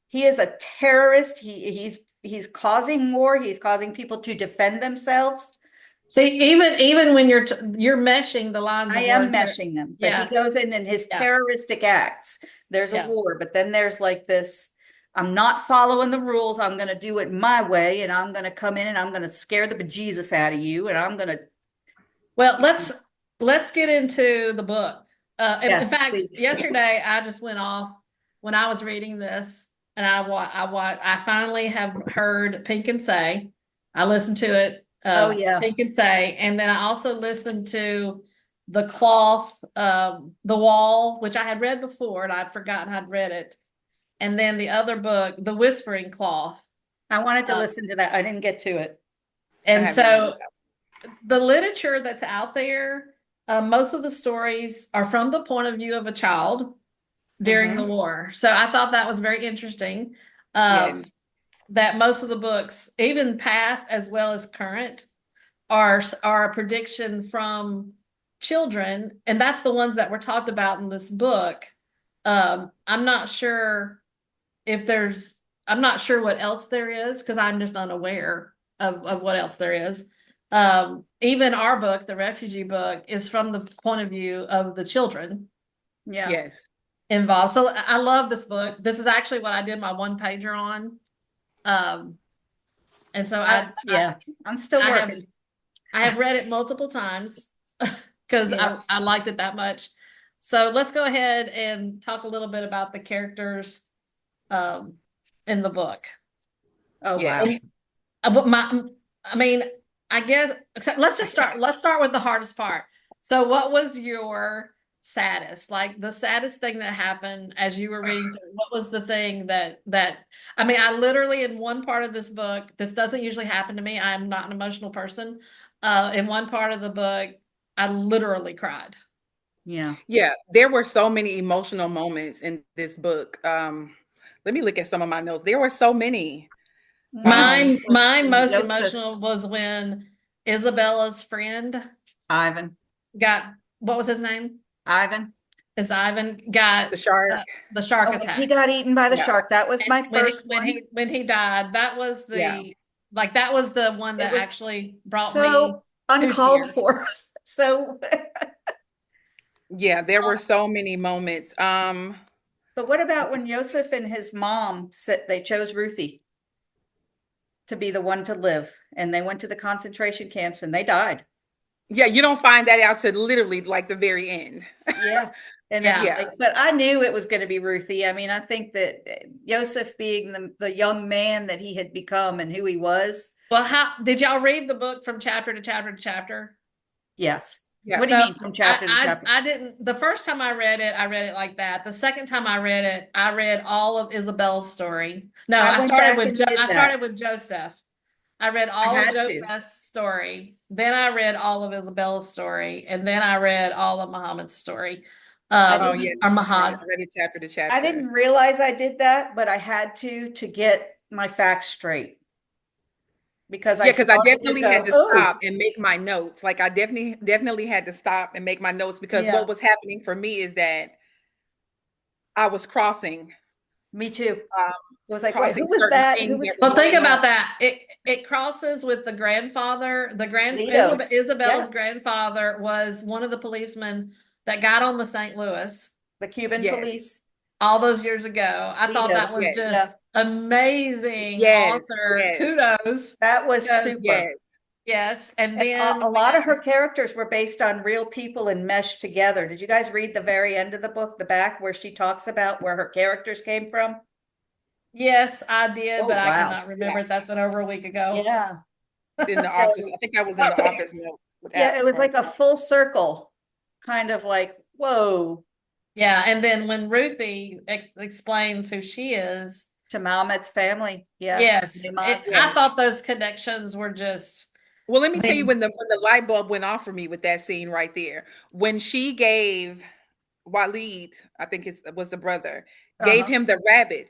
He is a terrorist. He's causing war. He's causing people to defend themselves. See, even when you're meshing the lines I of am words here. meshing them, but Yeah. he goes in and his Yeah. terroristic acts. There's a Yeah. war, but then there's like this. I'm not following the rules. I'm going to do it my way, and I'm going to come in and I'm going to scare the bejesus out of you, and I'm going to. Well, let's get into the book. In Yes, fact, please. yesterday I just went off when I was reading this, and I finally have heard Pink and Say. I listened to it. Oh, yeah. Pink and Say, and then I also listened to The Cloth, The Wall, which I had read before, and I'd forgotten I'd read it, and then the other book, The Whispering Cloth. I wanted to listen to that. I didn't get to it. And I have so not. the literature that's out there, most of the stories are from the point of view of a child during the war. So I thought that was very interesting. Yes. That most of the books, even past as well as current, are a prediction from children, and that's the ones that were talked about in this book. I'm not sure I'm not sure what else there is because I'm just unaware of what else there is. Even our book, the refugee book, is from the point of view of the children Yeah. Yes. involved. So I love this book. This is actually what I did my one pager on. And so I'm still working. I have read it multiple times because I liked it that much. So let's go ahead and talk a little bit about the characters in the book. Oh, Yeah. wow. But I guess let's start with the hardest part. So what was your saddest, like the saddest thing that happened as you were reading through? What was the thing that I literally in one part of this book, this doesn't usually happen to me. I'm not an emotional person. In one part of the book, I literally cried. Yeah. Yeah, there were so many emotional moments in this book. Let me look at some of my notes. There were so many. Mine most Joseph. emotional was when Isabella's friend Ivan. got, what was his name? Ivan. Is Ivan got The shark. The shark Oh, attack. he got eaten by the Yeah. shark. That was And my first when one. when he died. That was Yeah. that was the one It that was actually brought me so uncalled tears. for. So, Yeah, there were so many moments. but what about when Joseph and his mom said they chose Ruthie to be the one to live, and they went to the concentration camps and they died? Yeah, you don't find that out to literally like the very end. Yeah. And Yeah. it's like, but I knew it was going to be Ruthie. I mean, I think that Joseph being the young man that he had become and who he was. Well, how did y'all read the book from chapter to chapter to chapter? Yes. Yeah. What do you So mean from chapter to chapter? I didn't, the first time I read it like that. The second time I read it, I read all of Isabel's story. No, I went back and did I that. started with Joseph. I read all of had to. Joseph's story. Then I read all of Isabel's story. And then I read all of Muhammad's story. Oh yeah, Or I Mahad. read it chapter to chapter. I didn't realize I did that, but I had to get my facts straight. Because Yeah, because I started definitely go, had to "Oh." stop and make my notes. Like I definitely had to stop and make my notes because Yeah. what was happening for me is that I was crossing Me too. um It was like, wait, crossing who was certain that? things Who was that were Well, think going about on. that. It crosses with the grandfather. Lito. Isabel's Yeah. grandfather was one of the policemen that got on the St. Louis The Cuban Yes. police? all those years ago. I thought Lito. that was Yes. just amazing. Yes, Author, yes, kudos. That was Because- super. yes. Yes, and And then a lot of her characters were based on real people and meshed together. Did you guys read the very end of the book, the back, where she talks about where her characters came from? yes, I did, Oh, but I wow. cannot remember it. That's been over a week ago. Yeah. In the author's, I think I was in the author's note. Yeah, it was like a full circle, kind of like, whoa, Yeah, and then when Ruthie explains who she is, to Mehmet's family. Yeah. yes, Iman, I thought those connections were just. Well, let me I tell you mean, when the light bulb went off for me with that scene right there. When she gave Waleed, I think it was the brother, gave him the rabbit.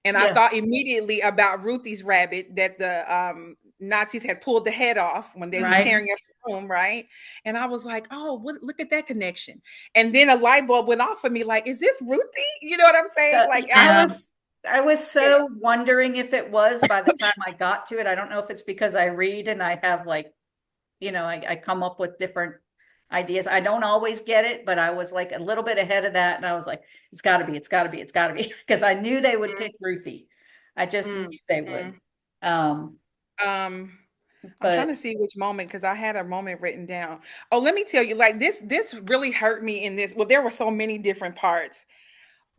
And I Yes. thought immediately about Ruthie's rabbit that the Nazis had pulled the head off when they were Right. tearing up the room, right? And I was like, oh, look at that connection. And then a light bulb went off for me, like, is this Ruthie? You know what I'm saying? Like, Yeah. I was so wondering if it was by the time I got to it. I don't know if it's because I read and I have like, I come up with different ideas. I don't always get it, but I was like a little bit ahead of that. And I was like, it's gotta be. Because I knew they would pick Ruthie. I just knew they would. I'm trying to see which moment because I had a moment written down. Oh, let me tell you, like this really hurt me in this. Well, there were so many different parts,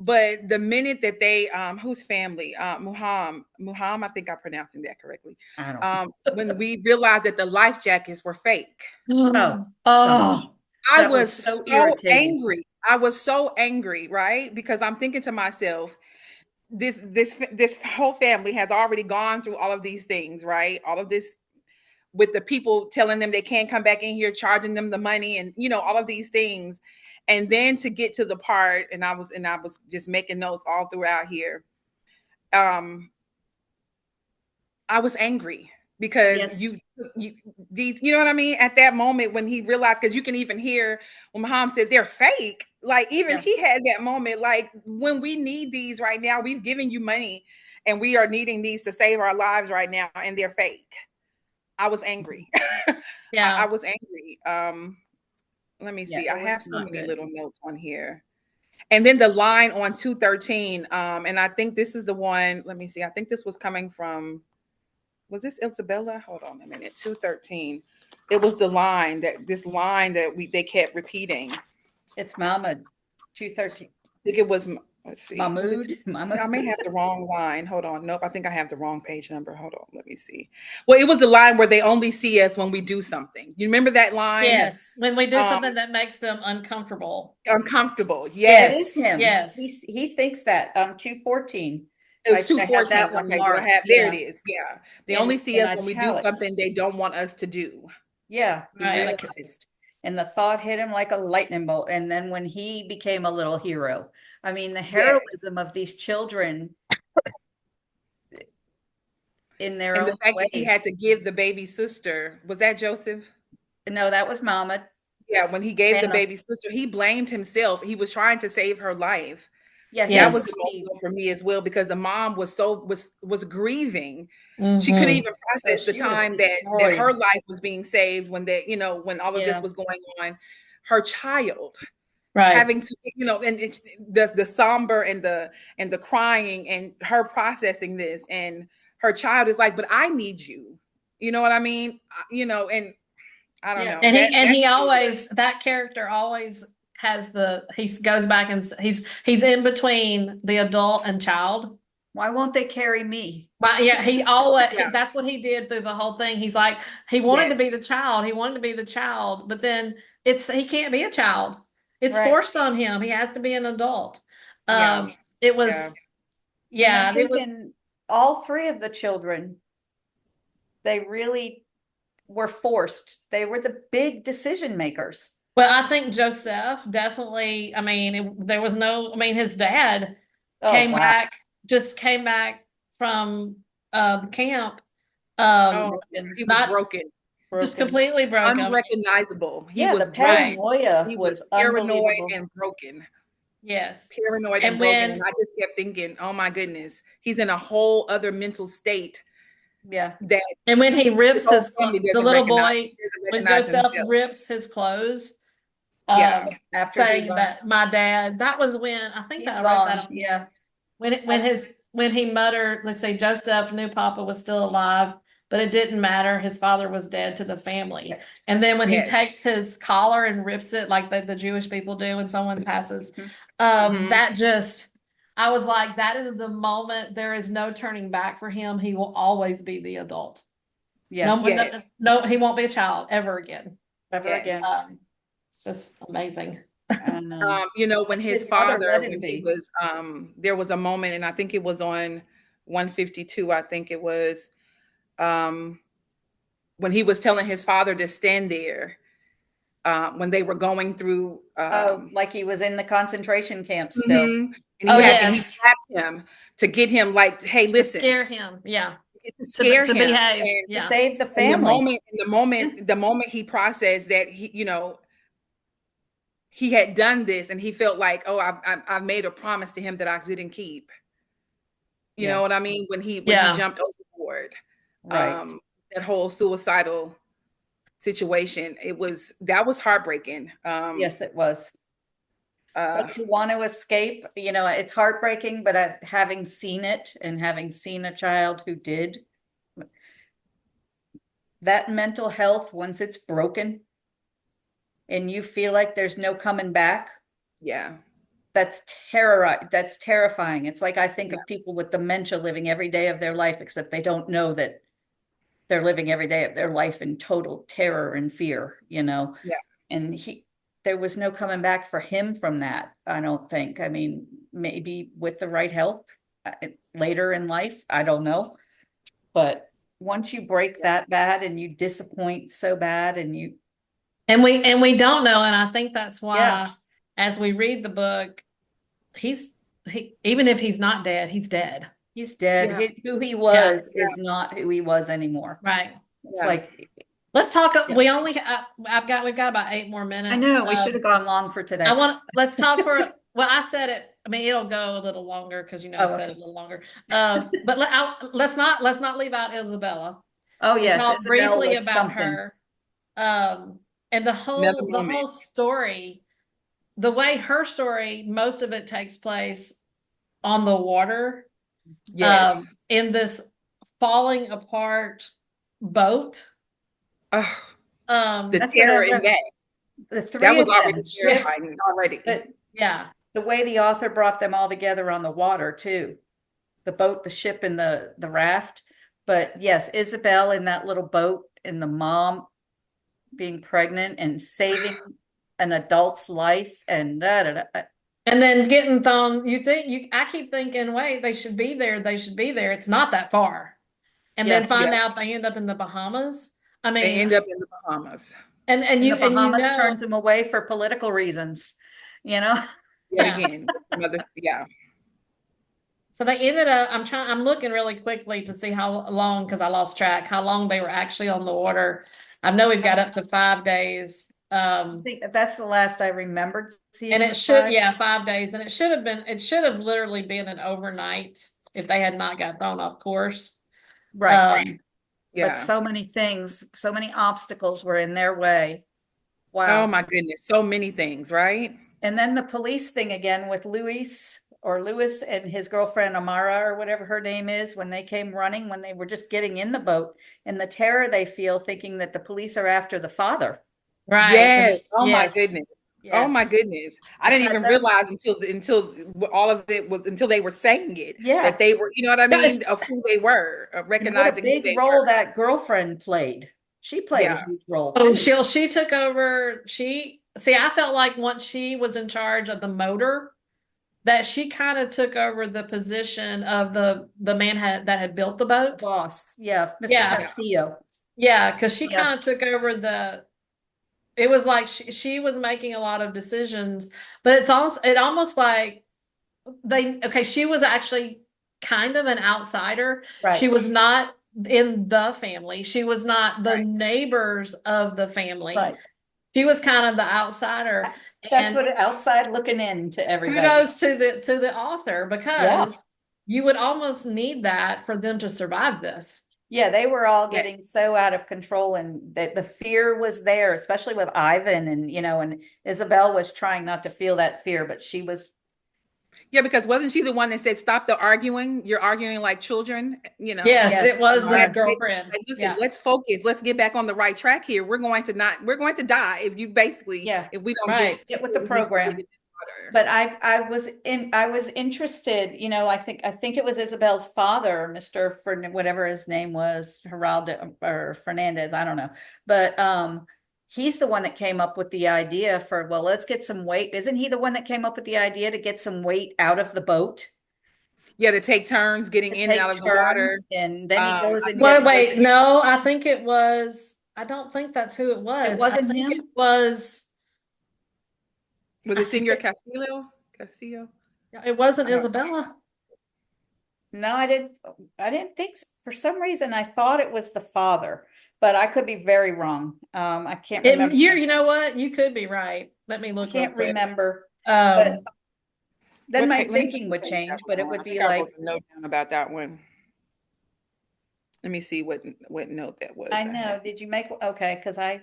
but the minute that they whose family Muhammad, I think I'm pronouncing that correctly. I don't When we realized that the life jackets were fake. Oh. I was so so irritating. angry. I was so angry, right? Because I'm thinking to myself, this whole family has already gone through all of these things, right? All of this with the people telling them they can't come back in here, charging them the money, and all of these things. And then to get to the part, and I was just making notes all throughout here. I was angry because these, you know what I mean? At that moment when he realized, because you can even hear when Muhammad said they're fake, like even he had that moment, like when we need these right now, we've given you money and we are needing these to save our lives right now, and they're fake. I was angry. Yeah. I was angry. Let me see. I have so many little notes on here. And then the line on 213, and I think this is the one, let me see. I think this was coming from, was this Isabella? Hold on a minute. 213. It was the line that they kept repeating. It's Mahmoud. 213. I think it was, let's see. Mahmoud. I may have the wrong line. Hold on. Nope. I think I have the wrong page number. Hold on. Let me see. Well, it was the line where they only see us when we do something. You remember that line? Yes. When we do something that makes them uncomfortable. Uncomfortable. Yes. It is him. Yes. He thinks that. 214. It was 214. That one Okay, marked. There it is. Yeah. They only see us when we do something they don't want us to do. Yeah. Right. And the thought hit him like a lightning bolt. And then when he became a little hero, I mean, the heroism of these children in their own the fact ways. that he had to give the baby sister, was that Joseph? No, that was Mahmoud. Yeah, when he gave the baby sister, he blamed himself. He was trying to save her life. Yeah, that was emotional for me as well, because the mom was grieving. She couldn't even process the time that her life was being saved when when all of this was going on. Her child, having to, and the somber and the crying and her processing this, and her child is like, but I need you. You know what I mean? And I don't know. And he always, that character always he goes back and he's in between the adult and child. Why won't they carry me? But yeah, he always Yeah. that's what he did through the whole thing. He's like, he wanted to be Yes. the child. He wanted to be the child, but then he can't be a child. It's Right. forced on him. He has to be an adult. Yeah. It was, Yeah. yeah, And I it think was, in all three of the children, they really were forced. They were the big decision makers. well, I think Joseph definitely, I mean, there was no, I mean, his dad Oh, came wow. back, just came back from the camp. Oh, Broken. he was Not broken, just Broken. completely broken. unrecognizable. He Yeah, was the broken. paranoia He was was paranoid unbelievable. and broken. Yes. Paranoid And and broken. And when I just kept thinking, oh my goodness, he's in a whole other mental state Yeah. that And when he his rips whole his family the doesn't little recognize, boy, doesn't when recognize Joseph himself. rips his clothes, Yeah. After he saying learns that my dad, that was when I think he's that I read that gone. on Yeah. when he muttered, let's say Joseph knew Papa was still alive, but it didn't matter. His father was dead to the family. Yeah. And then when he Yes. takes his collar and rips it like the Jewish people do when someone passes, Mhm. Mhm. that just I was like, that is the moment. There is no turning back for him. He will always be the adult. Yeah. Yes. No, he won't be a child ever again. Ever Yes. again. It's just amazing. And, When his his mother father, let him when he be. was, there was a moment, and I think it was on 152, I think it was, when he was telling his father to stand there, when they were going through, like he was in the concentration camp still. mhm, and Oh, and he yes. slapped him to get him like, hey, To listen, scare him. Yeah. to scare To him. behave. And Yeah. Save the in family. the moment he processed that he had done this, and he felt like, oh, I've made a promise to him that I didn't keep. You Yeah. know what I mean? When he Yeah. jumped overboard, Right. that whole suicidal situation, that was heartbreaking. Yes, it was. Uh, But to want to escape, it's heartbreaking, but having seen it and having seen a child who did, that mental health, once it's broken and you feel like there's no coming back, yeah, that's terrifying. It's like I think Yeah. of people with dementia living every day of their life, except they don't know that they're living every day of their life in total terror and fear, yeah, and there was no coming back for him from that. I don't think. I mean, maybe with the right help later in life, I don't know. But once you break that bad and you disappoint so bad and And we don't know. And I think that's why Yeah. as we read the book, even if he's not dead, he's dead. he's dead. Yeah. Who he was Yeah. is not who he was anymore. Right. It's Yeah. like, Let's talk. Yeah. We've got about 8 more minutes. I know we should have gone long for today. Let's talk well, I said it. I mean, it'll go a little longer because I said it a little longer. But let's not leave out Isabella. Oh, And yes. talk Isabel briefly was about something. her. And the Another whole moment. story, the way her story, most of it takes place on the water, Yes. in this falling apart boat. Ugh, the That's terror what I in that. The three That was of already them. terrifying already. But Yeah. the way the author brought them all together on the water too, the boat, the ship, and the raft. But yes, Isabel in that little boat, and the mom being pregnant and saving an adult's life, and And then getting thrown, I keep thinking, wait, they should be there. They should be there. It's not that far. And Yeah. then find Yeah. out they end up in the Bahamas. I They mean, end up in the Bahamas. and the Bahamas turns them away for political reasons, Yet Yeah. again, yeah. So they ended up, I'm looking really quickly to see how long, because I lost track, how long they were actually on the water. I know we've got up to 5 days. I think that's the last I remembered seeing. And it should, 5 days. And it should have literally been an overnight if they had not got thrown off course. Right. Yeah. But so many things, so many obstacles were in their way. Wow. Oh my goodness. So many things, right? And then the police thing again with Lewis and his girlfriend Amara, or whatever her name is, when they came running, when they were just getting in the boat, and the terror they feel thinking that the police are after the father. Right. Yes. Oh my Yes. goodness. Oh my Yes. goodness. I didn't Yeah, even those, realize until all of it was until they were saying it yeah. that they were, you know what I Yeah, mean, of who they were, of And what a recognizing who big they role were. that girlfriend played. She played a Yeah. huge role oh, too. she took over. She see, I felt like once she was in charge of the motor, that she kind of took over the position of the man that had built the The boat. boss. Yeah, Mr. Yeah, Yeah. Castillo. yeah, because she Yeah. kind of took over the. It was like she was making a lot of decisions, but it almost like okay, she was actually kind of an outsider. She Right. was not in the family. She was not the Right. neighbors of the family. Right. She was kind of the outsider. That's And what outside looking in to everybody. kudos to the author Yeah. because you would almost need that for them to survive this. Yeah, they were all Yeah. getting so out of control, and the fear was there, especially with Ivan, and and Isabel was trying not to feel that fear, but she was. Yeah, because wasn't she the one that said, "Stop the arguing. You're arguing like children." You know. Yes, Yes, it was the uh-huh. girlfriend. Like, listen, Yeah. let's focus. Let's get back on the right track here. We're going to die if you basically, Yeah, if we don't Right. get with the we need to get program. this order. But I was interested, I think it was Isabel's father, Mr. whatever his name was, Geraldo or Fernandez, I don't know. But he's the one that came up with the idea for, well, let's get some weight. Isn't he the one that came up with the idea to get some weight out of the boat? Yeah, to take turns getting To in and take out of the water. turns, and then he goes I and think Well, gets. wait, no, I think it was. I don't think that's who it It was. I wasn't think it him. was. was I it think Senor Castillo? Castillo? it wasn't I don't. Isabella. No, I didn't. I didn't think for some reason I thought it was the father, but I could be very wrong. I can't remember. You know what? You could be right. Let me look real Can't quick. remember. But then What my let me thinking would see that change, but it one. I would be think I like, wrote a note down about that one. Let me see what note that was. I I know. had. Did you make okay? Because I'm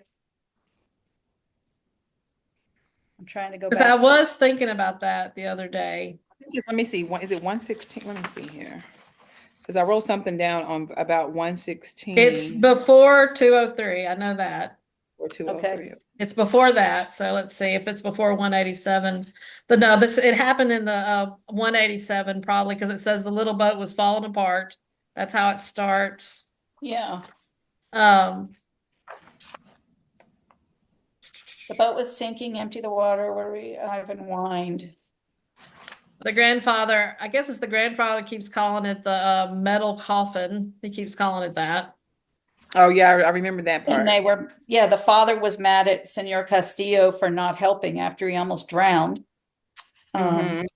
trying to go Because I back. was thinking about that the other day. Let me see. Is it 116? Let me see here. Because I wrote something down on about It's 116 before 203. I know that. or Okay. 203. It's before that. So let's see if it's before 187. But no, this it happened in the 187 probably because it says the little boat was falling apart. That's how it starts. Yeah. Um, The boat was sinking, empty the water. Where we Ivan whined. the grandfather, I guess it's the grandfather keeps calling it the metal coffin. He keeps calling it that. Oh yeah, I remember that And part. they were, yeah, the father was mad at Senor Castillo for not helping after he almost drowned. Mhm. So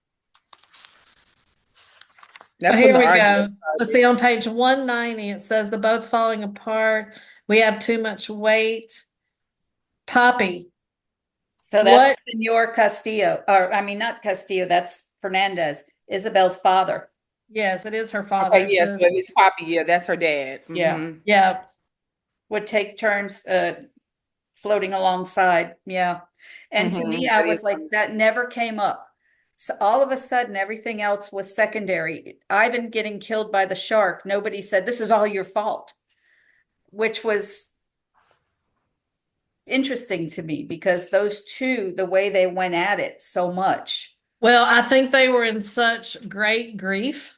That's when here the we argument go. Let's see on page 190, it says the boat's falling apart. We have too much weight. Poppy, So what? that's Senor Castillo, or I mean, not Castillo, that's Fernandez, Isabel's father. Yes, it is her father. Okay, It yes, but says, it's Poppy. Yeah, that's her dad. Yeah. Mhm. yeah. Would take turns floating alongside. Yeah. And to me, I That is was like, that never came up. So all of a sudden, everything else was secondary. Ivan getting killed by the shark, nobody said, this is all your fault, which was interesting to me because those two, the way they went at it so much. Well, I think they were in such great grief.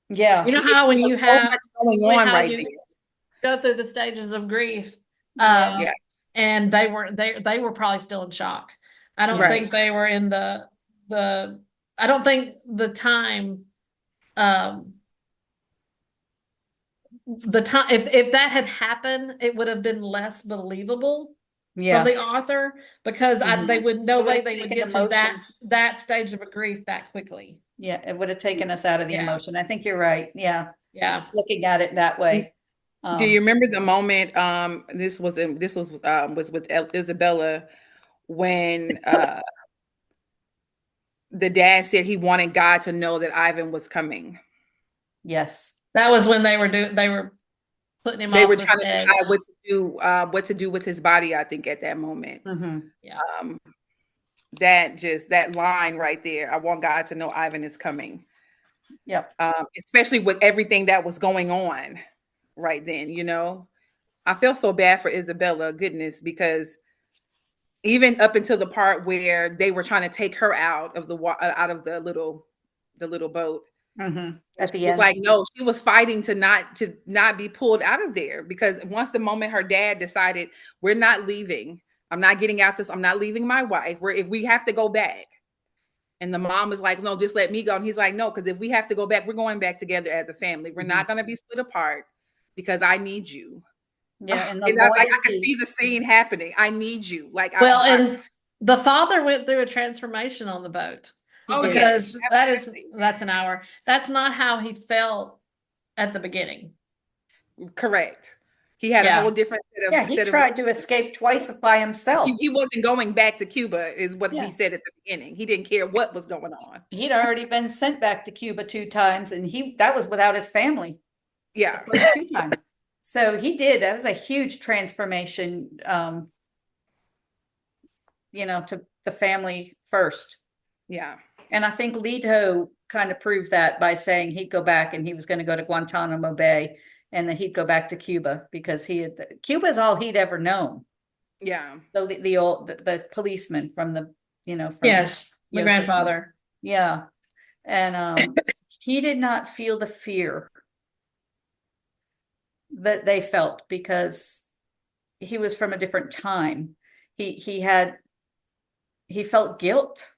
Yeah. You know how when There's you so have much going on how right you there. go through the stages of grief, Yeah. Yeah. and they were probably still in shock. I don't Yeah. think they were in the I don't think the time um the time if that had happened, it would have been less believable from Yeah. the author because they would no It would way have they would taken get to emotions. that stage of a grief that quickly. Yeah, it would have taken us out of the Yeah. emotion. I think you're right. Yeah. Yeah. Looking at it that way. Do you remember the moment? This was was with Isabella when the dad said he wanted God to know that Ivan was coming. Yes. That was when they were putting him They off were this trying to edge. decide what to do with his body. I think at that moment, Yeah. that line right there. I want God to know Ivan is coming. Yep. Especially with everything that was going on right then. I feel so bad for Isabella, goodness, because even up until the part where they were trying to take her out of the little boat. At the It was end. like, no, she was fighting to not be pulled out of there, because once the moment her dad decided, we're not leaving, I'm not getting out this, I'm not leaving my wife, if we have to go back. And the mom was like, no, just let me go. And he's like, no, because if we have to go back, we're going back together as a family. We're not going to be split apart, because I need you. Yeah, and the And I could loyalty. see the scene happening. I need you. Like, Well, and the father went through a transformation on the boat, He did. because absolutely. that's an hour. That's not how he felt at the beginning. Correct. He had a Yeah. whole different set of. Yeah, he tried to escape twice by himself. He wasn't going back to Cuba, is what Yeah. he said at the beginning. He didn't care what was going on. He'd already been sent back to Cuba 2 times, and that was without his family. Yeah. The first 2 times. So he did. That was a huge transformation, to the family first. Yeah. And I think Leto kind of proved that by saying he'd go back, and he was going to go to Guantanamo Bay, and then he'd go back to Cuba, because Cuba is all he'd ever known. Yeah. The policeman from the, from Yes, my Joseph. grandfather. Yeah. And he did not feel the fear that they felt, because he was from a different time. He felt guilt.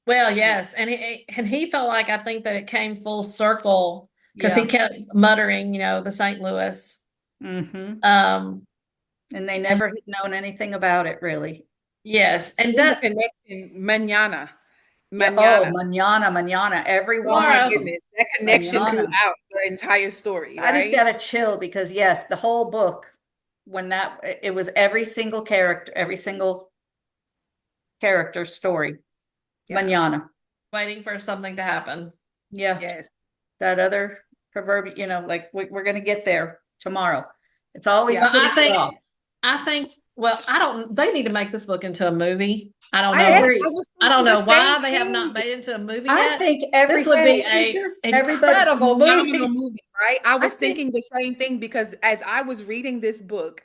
Well, yes, and he felt like, I think that it came full circle, because Yeah. he kept muttering, the St. Louis. And they and- never had known anything about it, really. Yes, and the that connection, manana. Oh, manana. Everyone. Oh my Tomorrow. goodness, that connection Manana. throughout the entire story. I just right? got a chill, because yes, the whole book, it was every single character story. Yeah. Manana. waiting for something to happen. Yeah. Yes. That other proverbial, like we're going to get there tomorrow. It's always Yeah. put I it think- off. I think, well, they need to make this book into a movie. I don't I know. agree. I don't know The why same they have thing. not made it into a movie I yet. think every This would be teacher, a everybody- incredible Phenomenal movie. movie, right? I was I think- thinking the same thing, because as I was reading this book,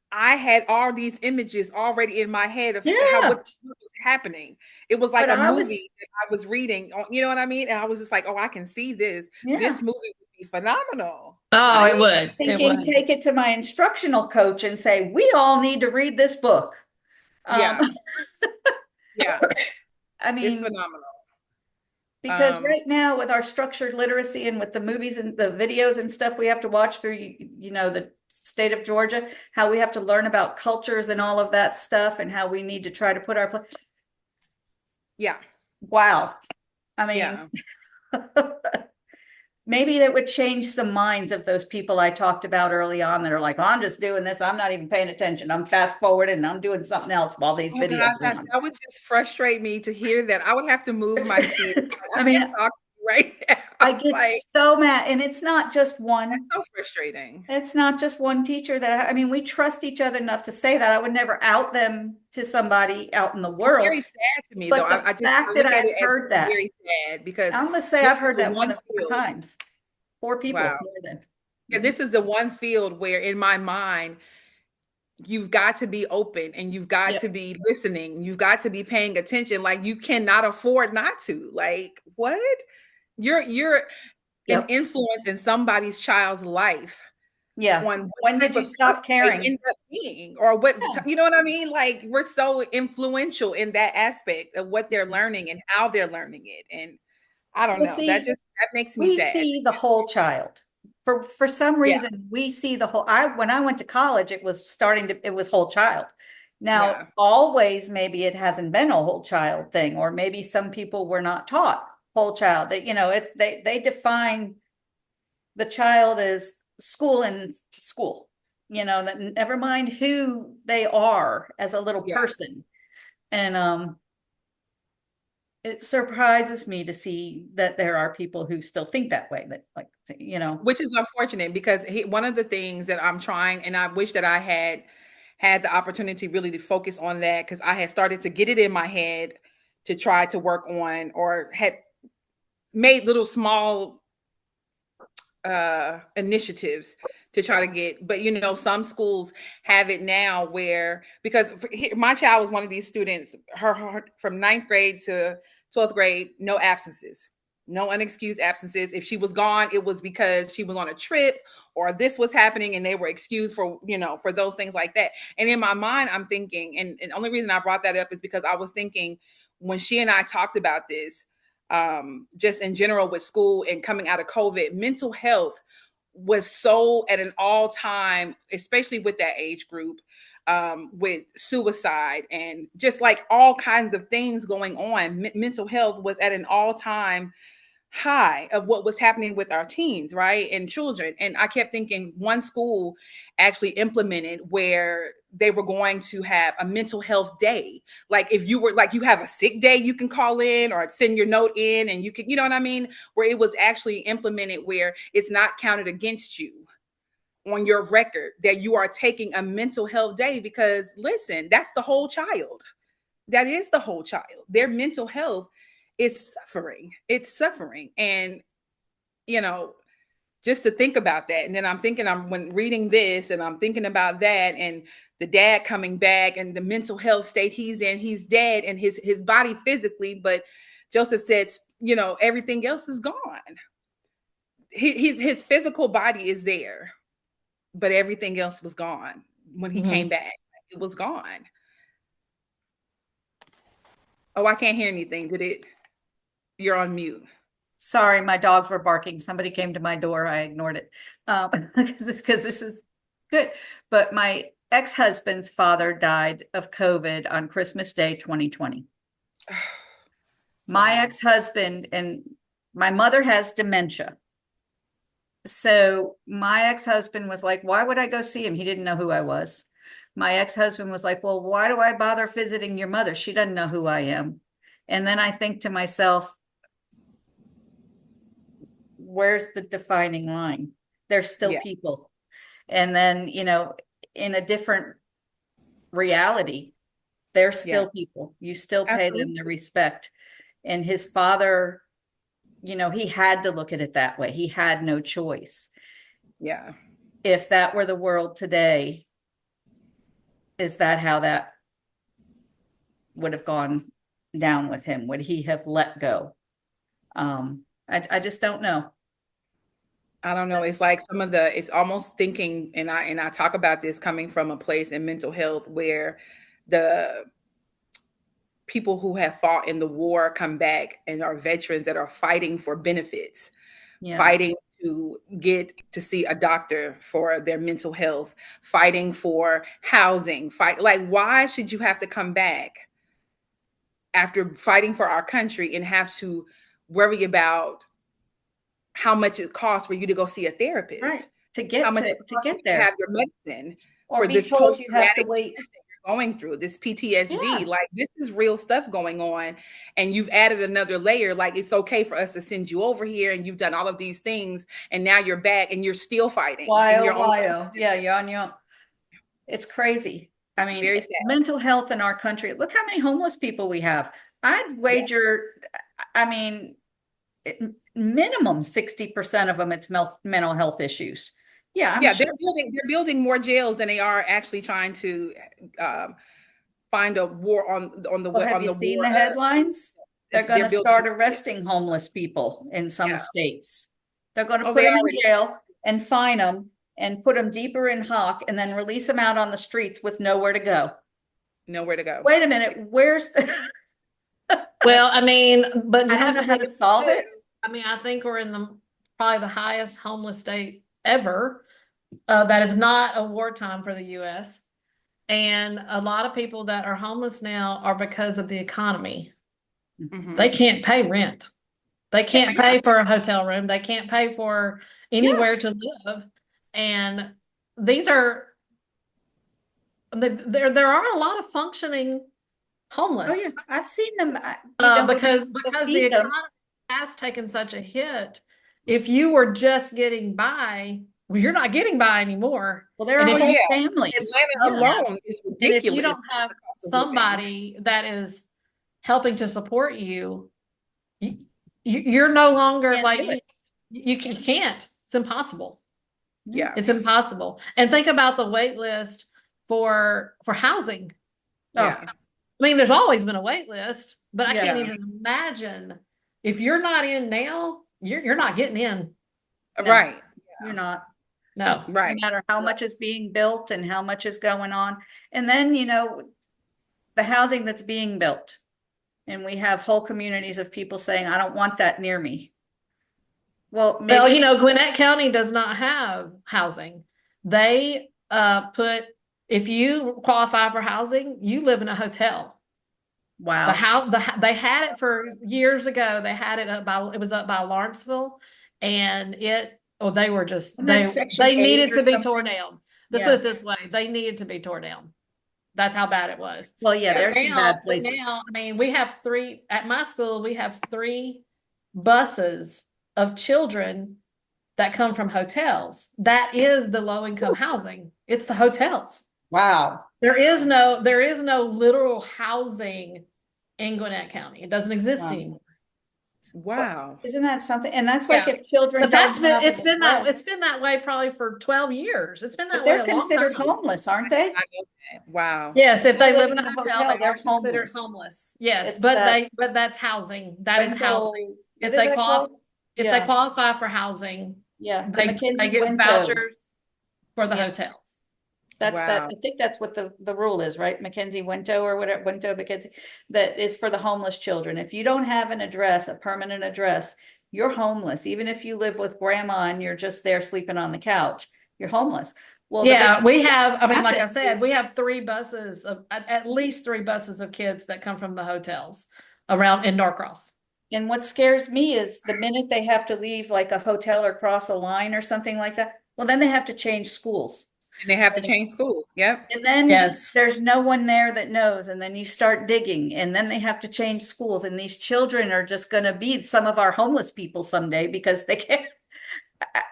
I had all these images already in my head of Yeah. what was happening. It was like But a I movie was- that I was reading. You know what I mean? And I was just like, oh, I can see this. Yeah. This movie would be phenomenal. Oh, it would. It Thinking, would. take it to my instructional coach and say, we all need to read this book. Yeah. Yeah, I it's mean, phenomenal. because right now with our structured literacy and with the movies and the videos and stuff we have to watch through, the state of Georgia, how we have to learn about cultures and all of that stuff, and how we need to try to put our Yeah. wow. I mean, Yeah. maybe that would change some minds of those people I talked about early on that are like, oh, I'm just doing this. I'm not even paying attention. I'm fast forwarding and I'm doing something else while these Oh videos gosh, are on. that would just frustrate me to hear that. I would have to move my seat. I mean, can't talk to you right now. I get like, so mad. And it's not just one. that's so frustrating. It's not just one teacher we trust each other enough to say that. I would never out them to somebody out in the world. It's very sad to me, But though. the I just fact look that at I've it as heard that. very sad, because I'm going to say this I've heard is the that more than one 4 field. times. 4 people. Wow. More than. Yeah, this is the one field where, in my mind, you've got to be open, and you've got Yep. to be listening. You've got to be paying attention. Like, you cannot afford not to. Like, what? You're Yep. an influence in somebody's child's life. Yeah. On When did you stop caring? End up being, or what? Yeah. You know what I mean? Like, we're so influential in that aspect of what they're learning and how they're learning it. And I don't Well, know. see, that makes me We sad. see the whole child. For some reason, we see the whole. When I went to college, it was whole child. Now, Yeah. always maybe it hasn't been a whole child thing, or maybe some people were not taught whole child. That it's they define the child as school and school. That never mind who they are as a little Yeah. person, and it surprises me to see that there are people who still think that way. That Which is unfortunate, because one of the things that I'm trying, and I wish that I had the opportunity really to focus on that, because I had started to get it in my head to try to work on, or had made little small initiatives to try to get, but some schools have it now where, because my child was one of these students, her from ninth grade to 12th grade, no absences, no unexcused absences. If she was gone, it was because she was on a trip or this was happening and they were excused for, for those things like that. And in my mind, I'm thinking, and the only reason I brought that up is because I was thinking when she and I talked about this, just in general with school and coming out of COVID, mental health was so at an all-time, especially with that age group, with suicide and just like all kinds of things going on. Mental health was at an all-time high of what was happening with our teens, right? And children. And I kept thinking one school actually implemented where they were going to have a mental health day. Like if you were like, you have a sick day, you can call in or send your note in and you can, you know what I mean? Where it was actually implemented where it's not counted against you on your record that you are taking a mental health day, because listen, that's the whole child. That is the whole child. Their mental health is suffering. It's suffering. And, just to think about that. And then I'm when reading this and I'm thinking about that and the dad coming back and the mental health state he's in, he's dead and his body physically, but Joseph said, everything else is gone. His physical body is there, but everything else was gone when he came back. It was gone. Oh, I can't hear anything. You're on mute. Sorry, my dogs were barking. Somebody came to my door. I ignored it. Because this is good. But my ex-husband's father died of COVID on Christmas Day, 2020. My ex-husband and my mother has dementia. So my ex-husband was like, why would I go see him? He didn't know who I was. My ex-husband was like, well, why do I bother visiting your mother? She doesn't know who I am. And then I think to myself, where's the defining line? They're still people. And then, in a different reality, they're still people. You still pay them the respect. And his father, he had to look at it that way. He had no choice. Yeah. If that were the world today, is that how that would have gone down with him? Would he have let go? I just don't know. I don't know. It's like it's almost thinking, and I talk about this coming from a place in mental health where the people who have fought in the war come back and are veterans that are fighting for benefits, fighting to get to see a doctor for their mental health, fighting for housing, why should you have to come back after fighting for our country and have to worry about how much it costs for you to go see a therapist, right? To get there, to have your medicine, or for be this told you have to wait. That you're going through this PTSD, like this is real stuff going on, and you've added another layer. Like it's okay for us to send you over here, and you've done all of these things, and now you're back, and you're still fighting. Yeah, you're on your own. It's crazy. I mean, very sad. Mental health in our country. Look how many homeless people we have. I'd wager. I mean, minimum 60% of them, it's mental health issues. Yeah, sure. They're building more jails than they are actually trying to find a war on the. Have you seen the headlines? They're going to start arresting homeless people in some states. They're going to put them in jail and fine them and put them deeper in hock and then release them out on the streets with nowhere to go. Nowhere to go. Wait a minute, where's Well, I mean, but I don't know how to solve it. I mean, I think we're in probably the highest homeless state ever. That is not a wartime for the U.S. And a lot of people that are homeless now are because of the economy. Mm-hmm. They can't pay rent. They can't pay for a hotel room. They can't pay for anywhere to live. And these are, there are a lot of functioning homeless. Oh yeah, I've seen them. Because the economy has taken such a hit. If you were just getting by, well, you're not getting by anymore. Well, there are whole families. Atlanta alone is ridiculous. And if you don't have somebody that is helping to support you, you're no longer you can't. It's impossible. Yeah. It's impossible. And think about the wait list for housing. Yeah. I mean, there's always been a wait list, but I can't Yeah. even imagine if you're not in now, you're not getting in. No. Right. You're not. No. Right. No matter how much is being built and how much is going on. And then, the housing that's being built. And we have whole communities of people saying, I don't want that near me. Well, Well, maybe, Gwinnett County does not have housing. They put, if you qualify for housing, you live in a hotel. wow. They had it for years ago. They had it it was up by Lawrenceville, and they were just Isn't that they Section they 8 needed or to be something? torn down. Let's Yeah. put it this way: they needed to be torn down. That's how bad it was. Well, yeah, there's some bad places. Now, I mean, we have at my school, we have 3 buses of children that come from hotels. That is the low income housing. It's the hotels. Wow. There is no literal housing in Gwinnett County. It doesn't exist Wow. anymore. Wow. Isn't that something? And that's like Yeah. if children But that's don't been have it's an been that address. it's been that way probably for 12 years. It's been that But way they're a long considered time. homeless, aren't they? I know that. Wow. Yes, if they They're live in living a in a hotel, hotel, they are they're considered homeless. homeless. Yes, It's but that that's housing. That is housing. Window, If what is they that qualify, called? if they qualify for housing, Yeah, the they Mackenzie get Window. vouchers for the Yeah. hotels. That's that. Wow. I think that's what the rule is, right? Mackenzie Window or whatever, Window Mackenzie, that is for the homeless children. If you don't have an address, a permanent address, you're homeless. Even if you live with grandma and you're just there sleeping on the couch, you're homeless. Well, Yeah, we have, I mean, like I happens said, is- we have 3 buses of at least 3 buses of kids that come from the hotels around in Norcross. And what scares me is the minute they have to leave like a hotel or cross a line or something like that, well, then they have to change schools. And they have to change schools. Yep. And then Yes. there's no one there that knows. And then you start digging and then they have to change schools. And these children are just going to be some of our homeless people someday because they can't.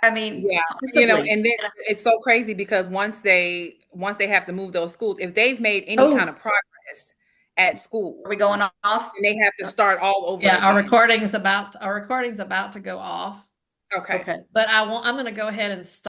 I mean, Yeah. possibly. And then it's so crazy because once they have to move those schools, if they've made any Oh. kind of progress at school, Are we going off? and they have to start all over Yeah, our again. recording's about to go off. Okay. Okay. But I'm going to go ahead and stop.